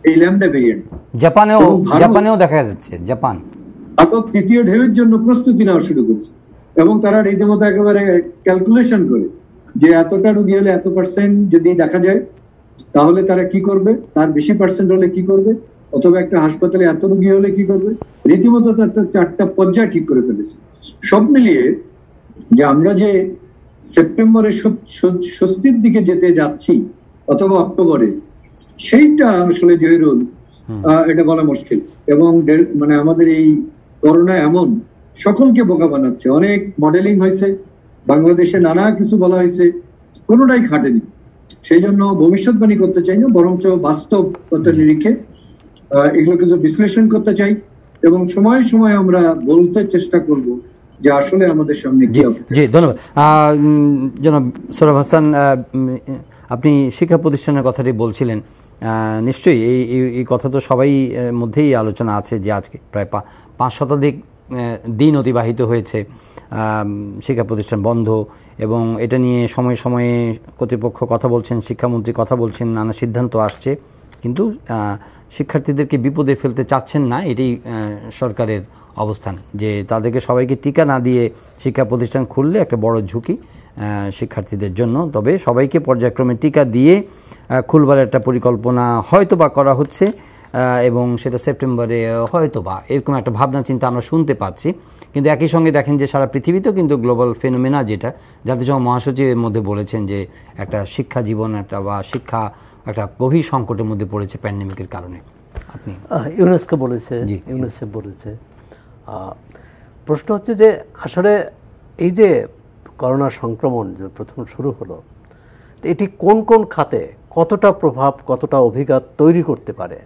Speaker 2: এই ল্যামডা ভেরিয়েন্ট।
Speaker 1: জাপানেও দেখা যাচ্ছে। জাপান
Speaker 2: তৃতীয় ঢেউয়ের জন্য প্রস্তুতি নেওয়া শুরু করছে, এবং তারা রীতিমতো একেবারে ক্যালকুলেশন করে যে এতটা রোগী হলে এত পার্সেন্ট যদি দেখা যায় তাহলে তারা কি করবে, তার বেশি পার্সেন্ট হলে কি করবে, অথবা একটা হাসপাতালে এত রোগী হলে কি করবে। রীতিমতো তার 4টা পর্যায় ঠিক করে ফেলেছে। সব মিলিয়ে যে আমরা যে সেপ্টেম্বরে স্বস্তির দিকে যেতে যাচ্ছি অথবা অক্টোবরে, সেইটা আসলে জহিরুল এটা বলা মুশকিল। এবং মানে আমাদের এই করোনা এমন সকলকে বোকা বানাচ্ছে। অনেক মডেলিং হয়েছে, বাংলাদেশে নানা কিছু বলা হয়েছে, কোনোটাই খাটেনি। সেই জন্য ভবিষ্যৎবাণী করতে চাই না, বরঞ্চ বাস্তবতার নিরিখে এগুলো কিছু বিশ্লেষণ করতে চাই, এবং সময় সময় আমরা বলতে চেষ্টা করব যে আসলে আমাদের সামনে কি হবে।
Speaker 1: জি, ধন্যবাদ জনাব সৌরভ হাসান। আপনি শিক্ষা প্রতিষ্ঠানের কথাটি বলছিলেন, নিশ্চয়ই এই কথা তো সবাই মধ্যেই আলোচনা আছে যে আজকে প্রায় 5 শতাধিক দিন অতিবাহিত হয়েছে শিক্ষা প্রতিষ্ঠান বন্ধ, এবং এটা নিয়ে সময়ে সময়ে কর্তৃপক্ষ কথা বলছেন, শিক্ষামন্ত্রী কথা বলছেন, নানা সিদ্ধান্ত আসছে, কিন্তু শিক্ষার্থীদেরকে বিপদে ফেলতে চাচ্ছেন না। এটাই সরকারের অবস্থান, যে তাদেরকে সবাইকে টিকা না দিয়ে শিক্ষা প্রতিষ্ঠান খুললে একটা বড় ঝুঁকি শিক্ষার্থীদের জন্য। তবে সবাইকে পর্যায়ক্রমে টিকা দিয়ে খুলবার একটা পরিকল্পনা হয়তো বা করা হচ্ছে, এবং সেটা সেপ্টেম্বরে হয়তো বা এরকম একটা ভাবনা চিন্তা আমরা শুনতে পাচ্ছি। কিন্তু একই সঙ্গে দেখেন যে সারা পৃথিবীতেও কিন্তু গ্লোবাল ফেনোমেনা, যেটা জাতিসংঘ মহাসচিব মধ্যে বলেছেন যে একটা শিক্ষা জীবন একটা বা শিক্ষা একটা গভীর সংকটের মধ্যে পড়েছে প্যান্ডেমিকের কারণে। আপনি
Speaker 3: ইউনেস্কো বলেছে, ইউনিসেফ বলেছে। প্রশ্ন হচ্ছে যে আসলে এই যে করোনা সংক্রমণ যে প্রথম শুরু হলো, এটি কোন কোন খাতে কতটা প্রভাব, কতটা অভিঘাত তৈরি করতে পারে,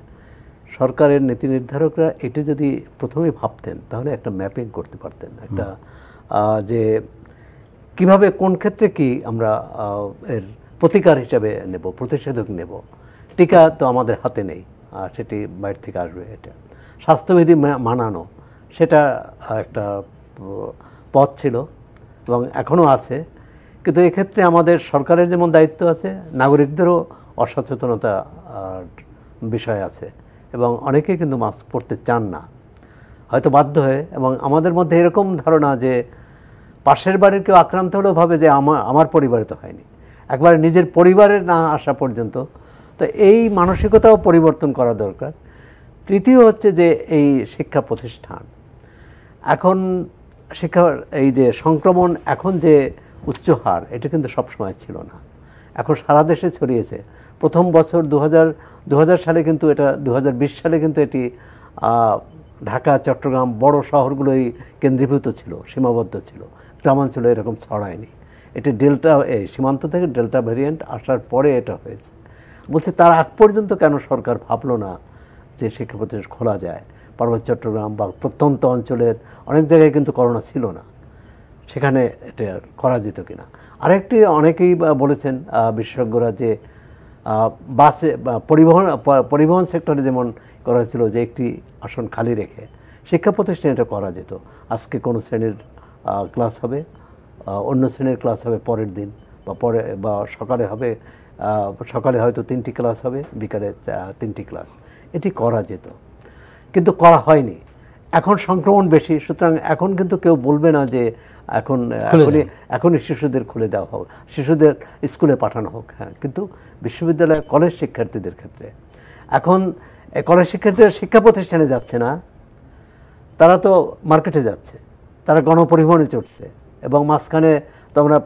Speaker 3: সরকারের নীতি নির্ধারকরা এটি যদি প্রথমেই ভাবতেন তাহলে একটা ম্যাপিং করতে পারতেন, একটা যে কিভাবে কোন ক্ষেত্রে কি আমরা এর প্রতিকার হিসাবে নেব, প্রতিষেধক নেব। টিকা তো আমাদের হাতে নেই, সেটি বাইরে থেকে আসবে। এটা স্বাস্থ্যবিধি মানানো, সেটা একটা পথ ছিল এবং এখনও আছে। কিন্তু এক্ষেত্রে আমাদের সরকারের যেমন দায়িত্ব আছে, নাগরিকদেরও অসচেতনতা বিষয় আছে, এবং অনেকেই কিন্তু মাস্ক পরতে চান না। হয়তো বাধ্য হয়ে, এবং আমাদের মধ্যে এরকম ধারণা যে পাশের বাড়ির কেউ আক্রান্ত হলেও ভাবে যে আমার পরিবারে তো হয়নি, একবার নিজের পরিবারে না আসা পর্যন্ত। তো এই মানসিকতাও পরিবর্তন করা দরকার। তৃতীয় হচ্ছে যে এই শিক্ষা প্রতিষ্ঠান, এখন শিক্ষার এই যে সংক্রমণ এখন যে উচ্চ হার, এটা কিন্তু সবসময় ছিল না, এখন সারা দেশে ছড়িয়েছে। প্রথম বছর 2000 সালে কিন্তু এটা, 2020 সালে কিন্তু এটি ঢাকা, চট্টগ্রাম বড় শহরগুলোই কেন্দ্রীভূত ছিল, সীমাবদ্ধ ছিল, গ্রামাঞ্চলে এরকম ছড়ায়নি। এটি ডেল্টা, সীমান্ত থেকে ডেল্টা ভ্যারিয়েন্ট আসার পরে এটা হয়েছে। বলছে তার আগ পর্যন্ত কেন সরকার ভাবলো না যে শিক্ষা প্রতিষ্ঠান খোলা যায়? পার্বত্য চট্টগ্রাম বা প্রত্যন্ত অঞ্চলের অনেক জায়গায় কিন্তু করোনা ছিল না, সেখানে এটা করা যেত কিনা। আরেকটি অনেকেই বলেছেন বিশেষজ্ঞরা যে বাসে পরিবহন সেক্টরে যেমন করা হয়েছিল যে একটি আসন খালি রেখে, শিক্ষা প্রতিষ্ঠানে এটা করা যেত। আজকে কোনো শ্রেণীর ক্লাস হবে, অন্য শ্রেণীর ক্লাস হবে পরের দিন, বা সকালে হবে, সকালে হয়তো 3টি ক্লাস হবে, বিকালে 3টি ক্লাস, এটি করা যেত, কিন্তু করা হয়নি। এখন সংক্রমণ বেশি, সুতরাং এখন কিন্তু কেউ বলবে না যে এখনই শিশুদের খুলে দেওয়া হোক, শিশুদের স্কুলে পাঠানো হোক। হ্যাঁ, কিন্তু বিশ্ববিদ্যালয় কলেজ শিক্ষার্থীদের ক্ষেত্রে এখন কলেজ শিক্ষার্থীরা শিক্ষা প্রতিষ্ঠানে যাচ্ছে না, তারা তো মার্কেটে যাচ্ছে, তারা গণপরিবহনে চড়ছে, এবং মাঝখানে তোমরা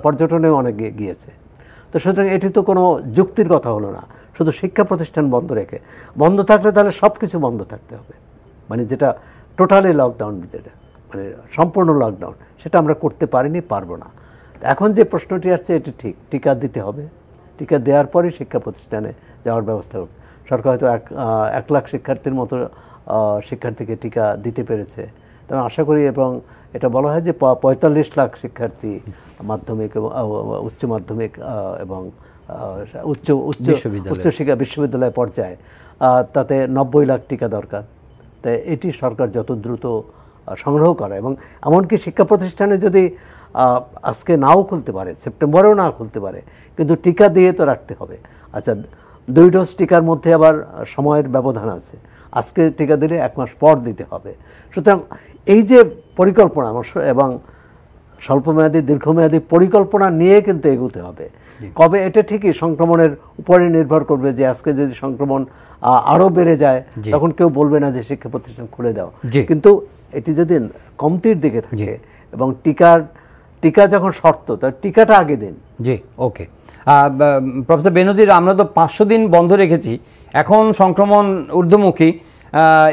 Speaker 3: পর্যটনেও অনেক গিয়েছে। তো সুতরাং এটি তো কোনো যুক্তির কথা হলো না, শুধু শিক্ষা প্রতিষ্ঠান বন্ধ রেখে। বন্ধ থাকলে তাহলে সব কিছু বন্ধ থাকতে হবে, মানে যেটা টোটালি লকডাউন, যেটা মানে সম্পূর্ণ লকডাউন, সেটা আমরা করতে পারিনি, পারবো না। এখন যে প্রশ্নটি আসছে এটি ঠিক, টিকা দিতে হবে, টিকা দেওয়ার পরই শিক্ষা প্রতিষ্ঠানে যাওয়ার ব্যবস্থা হবে। সরকার হয়তো 1 লাখ শিক্ষার্থীর মতো শিক্ষার্থীকে টিকা দিতে পেরেছে, তবে আশা করি, এবং এটা বলা হয় যে 45 লাখ শিক্ষার্থী মাধ্যমিক এবং উচ্চ মাধ্যমিক এবং উচ্চ শিক্ষা বিশ্ববিদ্যালয় পর্যায়ে, তাতে 90 লাখ টিকা দরকার। তাই এটি সরকার যত দ্রুত সংগ্রহ করে, এবং এমনকি শিক্ষা প্রতিষ্ঠানে যদি আজকে নাও খুলতে পারে, সেপ্টেম্বরেও না খুলতে পারে, কিন্তু টিকা দিয়ে তো রাখতে হবে। আচ্ছা, 2 ডোজ টিকার মধ্যে আবার সময়ের ব্যবধান আছে, আজকে টিকা দিলে 1 মাস পর দিতে হবে। সুতরাং এই যে পরিকল্পনা এবং স্বল্পমেয়াদী দীর্ঘমেয়াদী পরিকল্পনা নিয়ে কিন্তু এগোতে হবে। কবে, এটা ঠিকই সংক্রমণের উপরে নির্ভর করবে, যে আজকে যদি সংক্রমণ আরো বেড়ে যায় তখন কেউ বলবে না যে শিক্ষা প্রতিষ্ঠান খুলে দাও, কিন্তু এটি যদি কমতির দিকে থাকে এবং টিকা যখন শর্ত, তার টিকাটা আগে দিন।
Speaker 1: জি, ওকে। প্রফেসর বেনজির, আমরা তো 500 দিন বন্ধ রেখেছি, এখন সংক্রমণ ঊর্ধ্বমুখী,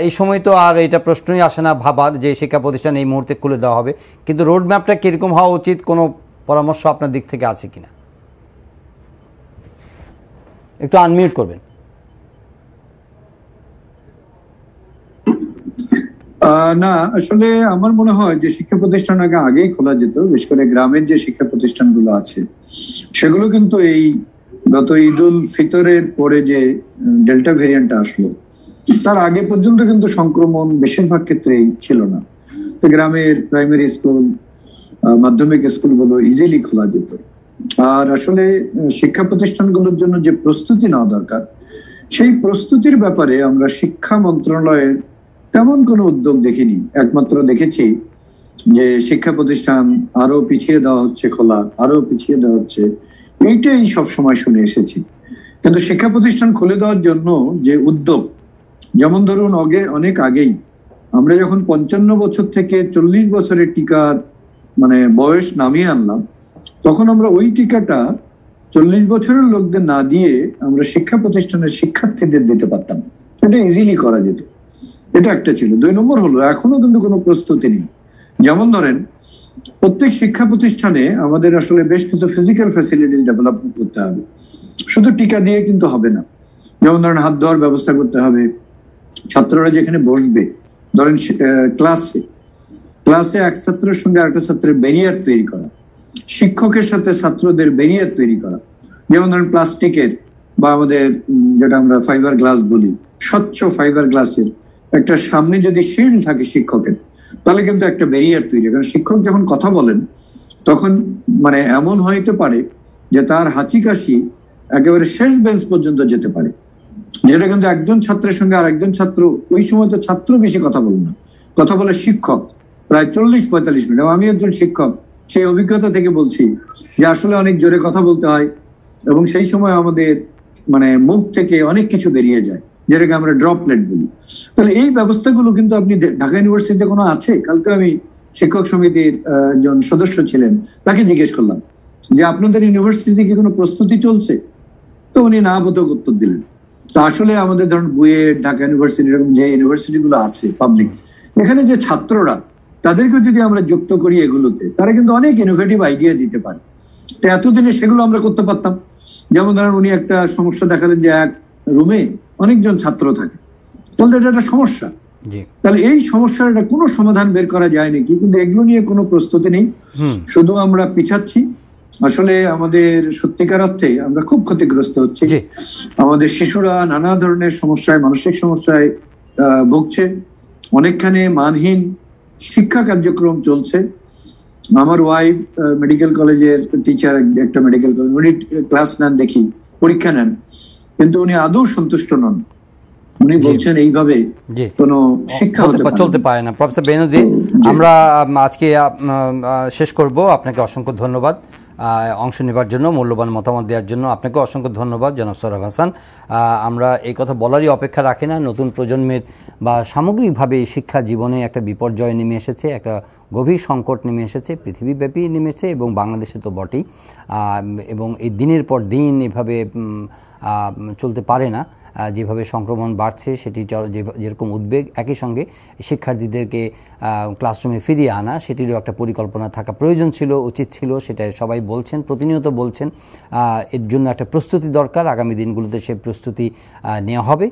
Speaker 1: এই সময় তো আর এটা প্রশ্নই আসে না ভাবার যে শিক্ষা প্রতিষ্ঠান এই মুহূর্তে খুলে দেওয়া হবে, কিন্তু রোড ম্যাপটা কিরকম হওয়া উচিত, কোনো পরামর্শ আপনার দিক থেকে আছে কিনা? একটু আনমিউট করবেন।
Speaker 2: না, আসলে আমার মনে হয় যে শিক্ষা প্রতিষ্ঠান আগেই খোলা যেত, বিশেষ করে গ্রামের যে শিক্ষা প্রতিষ্ঠানগুলো আছে সেগুলো কিন্তু এই গত ঈদ উল ফিতরের পরে যে ডেল্টা ভেরিয়েন্ট আসলো তার আগে পর্যন্ত কিন্তু সংক্রমণ বেশিরভাগ ক্ষেত্রেই ছিল না। তো গ্রামের প্রাইমারি স্কুল, মাধ্যমিক স্কুলগুলো ইজিলি খোলা যেত। আর আসলে শিক্ষা প্রতিষ্ঠানগুলোর জন্য যে প্রস্তুতি নেওয়া দরকার, সেই প্রস্তুতির ব্যাপারে আমরা শিক্ষা মন্ত্রণালয়ের তেমন কোনো উদ্যোগ দেখিনি। একমাত্র দেখেছি যে শিক্ষা প্রতিষ্ঠান আরো পিছিয়ে দেওয়া হচ্ছে, খোলা আরো পিছিয়ে দেওয়া হচ্ছে, এইটাই সবসময় শুনে এসেছি। কিন্তু শিক্ষা প্রতিষ্ঠান খুলে দেওয়ার জন্য যে উদ্যোগ, যেমন ধরুন অনেক আগেই আমরা যখন 55 বছর থেকে 40 বছরের টিকার মানে বয়স নামিয়ে আনলাম, তখন আমরা ওই টিকাটা 40 বছরের লোকদের না দিয়ে আমরা শিক্ষা প্রতিষ্ঠানের শিক্ষার্থীদের দিতে পারতাম, এটা ইজিলি করা যেত। এটা একটা ছিল। 2 নম্বর হলো, এখনো কিন্তু কোনো প্রস্তুতি নেই। যেমন ধরেন, প্রত্যেক শিক্ষা প্রতিষ্ঠানে আমাদের আসলে বেশ কিছু ফিজিক্যাল ফ্যাসিলিটিস ডেভেলপমেন্ট করতে হবে, শুধু টিকা দিয়ে কিন্তু হবে না। যেমন ধরেন, হাত ধোয়ার ব্যবস্থা করতে হবে, ছাত্ররা যেখানে বসবে, ধরেন ক্লাসে এক ছাত্রের সঙ্গে আরেকটা ছাত্রের ব্যারিয়ার তৈরি করা, শিক্ষকের সাথে ছাত্রদের ব্যারিয়ার তৈরি করা। যেমন ধরেন প্লাস্টিকের বা আমাদের যেটা আমরা ফাইবার গ্লাস বলি, স্বচ্ছ ফাইবার গ্লাসের একটা সামনে যদি শিল্ড থাকে শিক্ষকের, তাহলে কিন্তু একটা ব্যারিয়ার তৈরি। কারণ শিক্ষক যখন কথা বলেন তখন মানে এমন হইতে পারে যে তার হাঁচি কাশি একেবারে শেষ বেঞ্চ পর্যন্ত যেতে পারে, যেটা কিন্তু একজন ছাত্রের সঙ্গে আর একজন ছাত্র, ওই সময় তো ছাত্র বেশি কথা বলে না, কথা বলে শিক্ষক প্রায় 40-45 মিনিট। আমি একজন শিক্ষক, সেই অভিজ্ঞতা থেকে বলছি যে আসলে অনেক জোরে কথা বলতে হয় এবং সেই সময় আমাদের মানে মুখ থেকে অনেক কিছু বেরিয়ে যায়, যেটাকে আমরা ড্রপলেট বলি। তাহলে এই ব্যবস্থাগুলো কিন্তু আপনি ঢাকা ইউনিভার্সিটিতে কোনো আছে? কালকে আমি শিক্ষক সমিতির একজন সদস্য ছিলেন, তাকে জিজ্ঞেস করলাম যে আপনাদের ইউনিভার্সিটিতে কি কোনো প্রস্তুতি চলছে? তো উনি না বোধক উত্তর দিলেন। তো আসলে আমাদের ধরুন বুয়েট, ঢাকা ইউনিভার্সিটি এরকম যে ইউনিভার্সিটি গুলো আছে পাবলিক, এখানে যে ছাত্ররা, তাদেরকে যদি আমরা যুক্ত করি এগুলোতে, তারা কিন্তু অনেক ইনোভেটিভ আইডিয়া দিতে পারে। তো এতদিনে সেগুলো আমরা করতে পারতাম। যেমন ধরেন উনি একটা সমস্যা দেখালেন যে এক রুমে অনেকজন ছাত্র থাকে, তাহলে এটা একটা সমস্যা। তাহলে এই সমস্যার একটা কোনো সমাধান বের করা যায় নাকি? কিন্তু এগুলো নিয়ে কোনো প্রস্তুতি নেই, শুধু আমরা পিছাচ্ছি। আসলে আমাদের সত্যিকার অর্থে আমরা খুব ক্ষতিগ্রস্ত হচ্ছি। আমাদের শিশুরা নানা ধরনের সমস্যায়, মানসিক সমস্যায় ভুগছে। অনেকখানে মানহীন শিক্ষা কার্যক্রম চলছে। আমার ওয়াইফ মেডিকেল কলেজের টিচার, একটা মেডিকেল কলেজ, উনি ক্লাস নেন, দেখি পরীক্ষা নেন, কিন্তু উনি আদৌ সন্তুষ্ট নন। উনি বলছেন এইভাবে কোনো শিক্ষা
Speaker 1: চলতে পারে না। প্রফেসর বেনজির, আমরা আজকে শেষ করব। আপনাকে অসংখ্য ধন্যবাদ অংশ নেবার জন্য, মূল্যবান মতামত দেওয়ার জন্য। আপনাকে অসংখ্য ধন্যবাদ জনাব সোহরাব হাসান। আমরা এই কথা বলারই অপেক্ষা রাখি না। নতুন প্রজন্মের বা সামগ্রিকভাবে শিক্ষা জীবনে একটা বিপর্যয় নেমে এসেছে, একটা গভীর সংকট নেমে এসেছে, পৃথিবীব্যাপী নেমেছে এবং বাংলাদেশে তো বটেই। এবং এই দিনের পর দিন এভাবে চলতে পারে না। যেভাবে সংক্রমণ বাড়ছে সেটি যেরকম উদ্বেগ, একই সঙ্গে শিক্ষার্থীদেরকে ক্লাসরুমে ফিরিয়ে আনা, সেটিরও একটা পরিকল্পনা থাকা প্রয়োজন ছিল, উচিত ছিল। সেটা সবাই বলছেন, প্রতিনিয়ত বলছেন। এর জন্য একটা প্রস্তুতি দরকার। আগামী দিনগুলোতে সেই প্রস্তুতি নেওয়া হবে,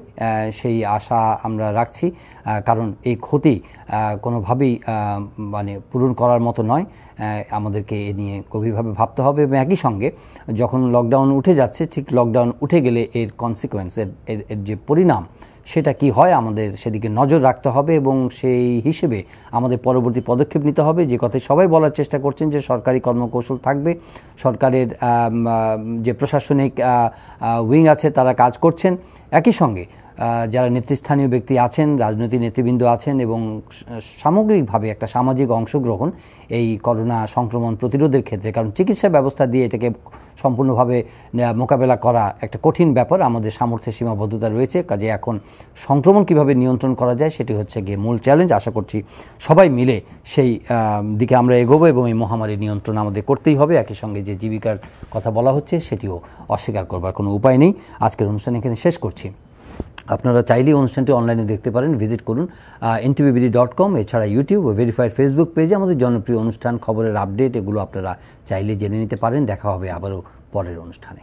Speaker 1: সেই আশা আমরা রাখছি। কারণ এই ক্ষতি কোনোভাবেই মানে পূরণ করার মতো নয়। আমাদেরকে এ নিয়ে গভীরভাবে ভাবতে হবে এবং একই সঙ্গে যখন লকডাউন উঠে যাচ্ছে, ঠিক লকডাউন উঠে গেলে এর কনসিকোয়েন্স, এর যে পরিণাম সেটা কি হয়, আমাদের সেদিকে নজর রাখতে হবে এবং সেই হিসেবে আমাদের পরবর্তী পদক্ষেপ নিতে হবে। যে কথা সবাই বলার চেষ্টা করছেন যে সরকারি কর্মকৌশল থাকবে, সরকারের যে প্রশাসনিক উইং আছে তারা কাজ করছেন। একই সঙ্গে যারা নেতৃস্থানীয় ব্যক্তি আছেন, রাজনৈতিক নেতৃবৃন্দ আছেন এবং সামগ্রিকভাবে একটা সামাজিক অংশগ্রহণ এই করোনা সংক্রমণ প্রতিরোধের ক্ষেত্রে, কারণ চিকিৎসা ব্যবস্থা দিয়ে এটাকে সম্পূর্ণভাবে মোকাবেলা করা একটা কঠিন ব্যাপার, আমাদের সামর্থ্যের সীমাবদ্ধতা রয়েছে। কাজে এখন সংক্রমণ কিভাবে নিয়ন্ত্রণ করা যায় সেটি হচ্ছে গিয়ে মূল চ্যালেঞ্জ। আশা করছি সবাই মিলে সেই দিকে আমরা এগোবো এবং এই মহামারী নিয়ন্ত্রণ আমাদের করতেই হবে। একই সঙ্গে যে জীবিকার কথা বলা হচ্ছে সেটিও অস্বীকার করবার কোনো উপায় নেই। আজকের অনুষ্ঠান এখানে শেষ করছি। আপনারা চাইলেই অনুষ্ঠানটি অনলাইনে দেখতে পারেন, ভিজিট করুন ntvbd.com। এছাড়া ইউটিউব ও ভেরিফাইড ফেসবুক পেজে আমাদের জনপ্রিয় অনুষ্ঠান, খবরের আপডেট, এগুলো আপনারা চাইলে জেনে নিতে পারেন। দেখা হবে আবারও পরের অনুষ্ঠানে।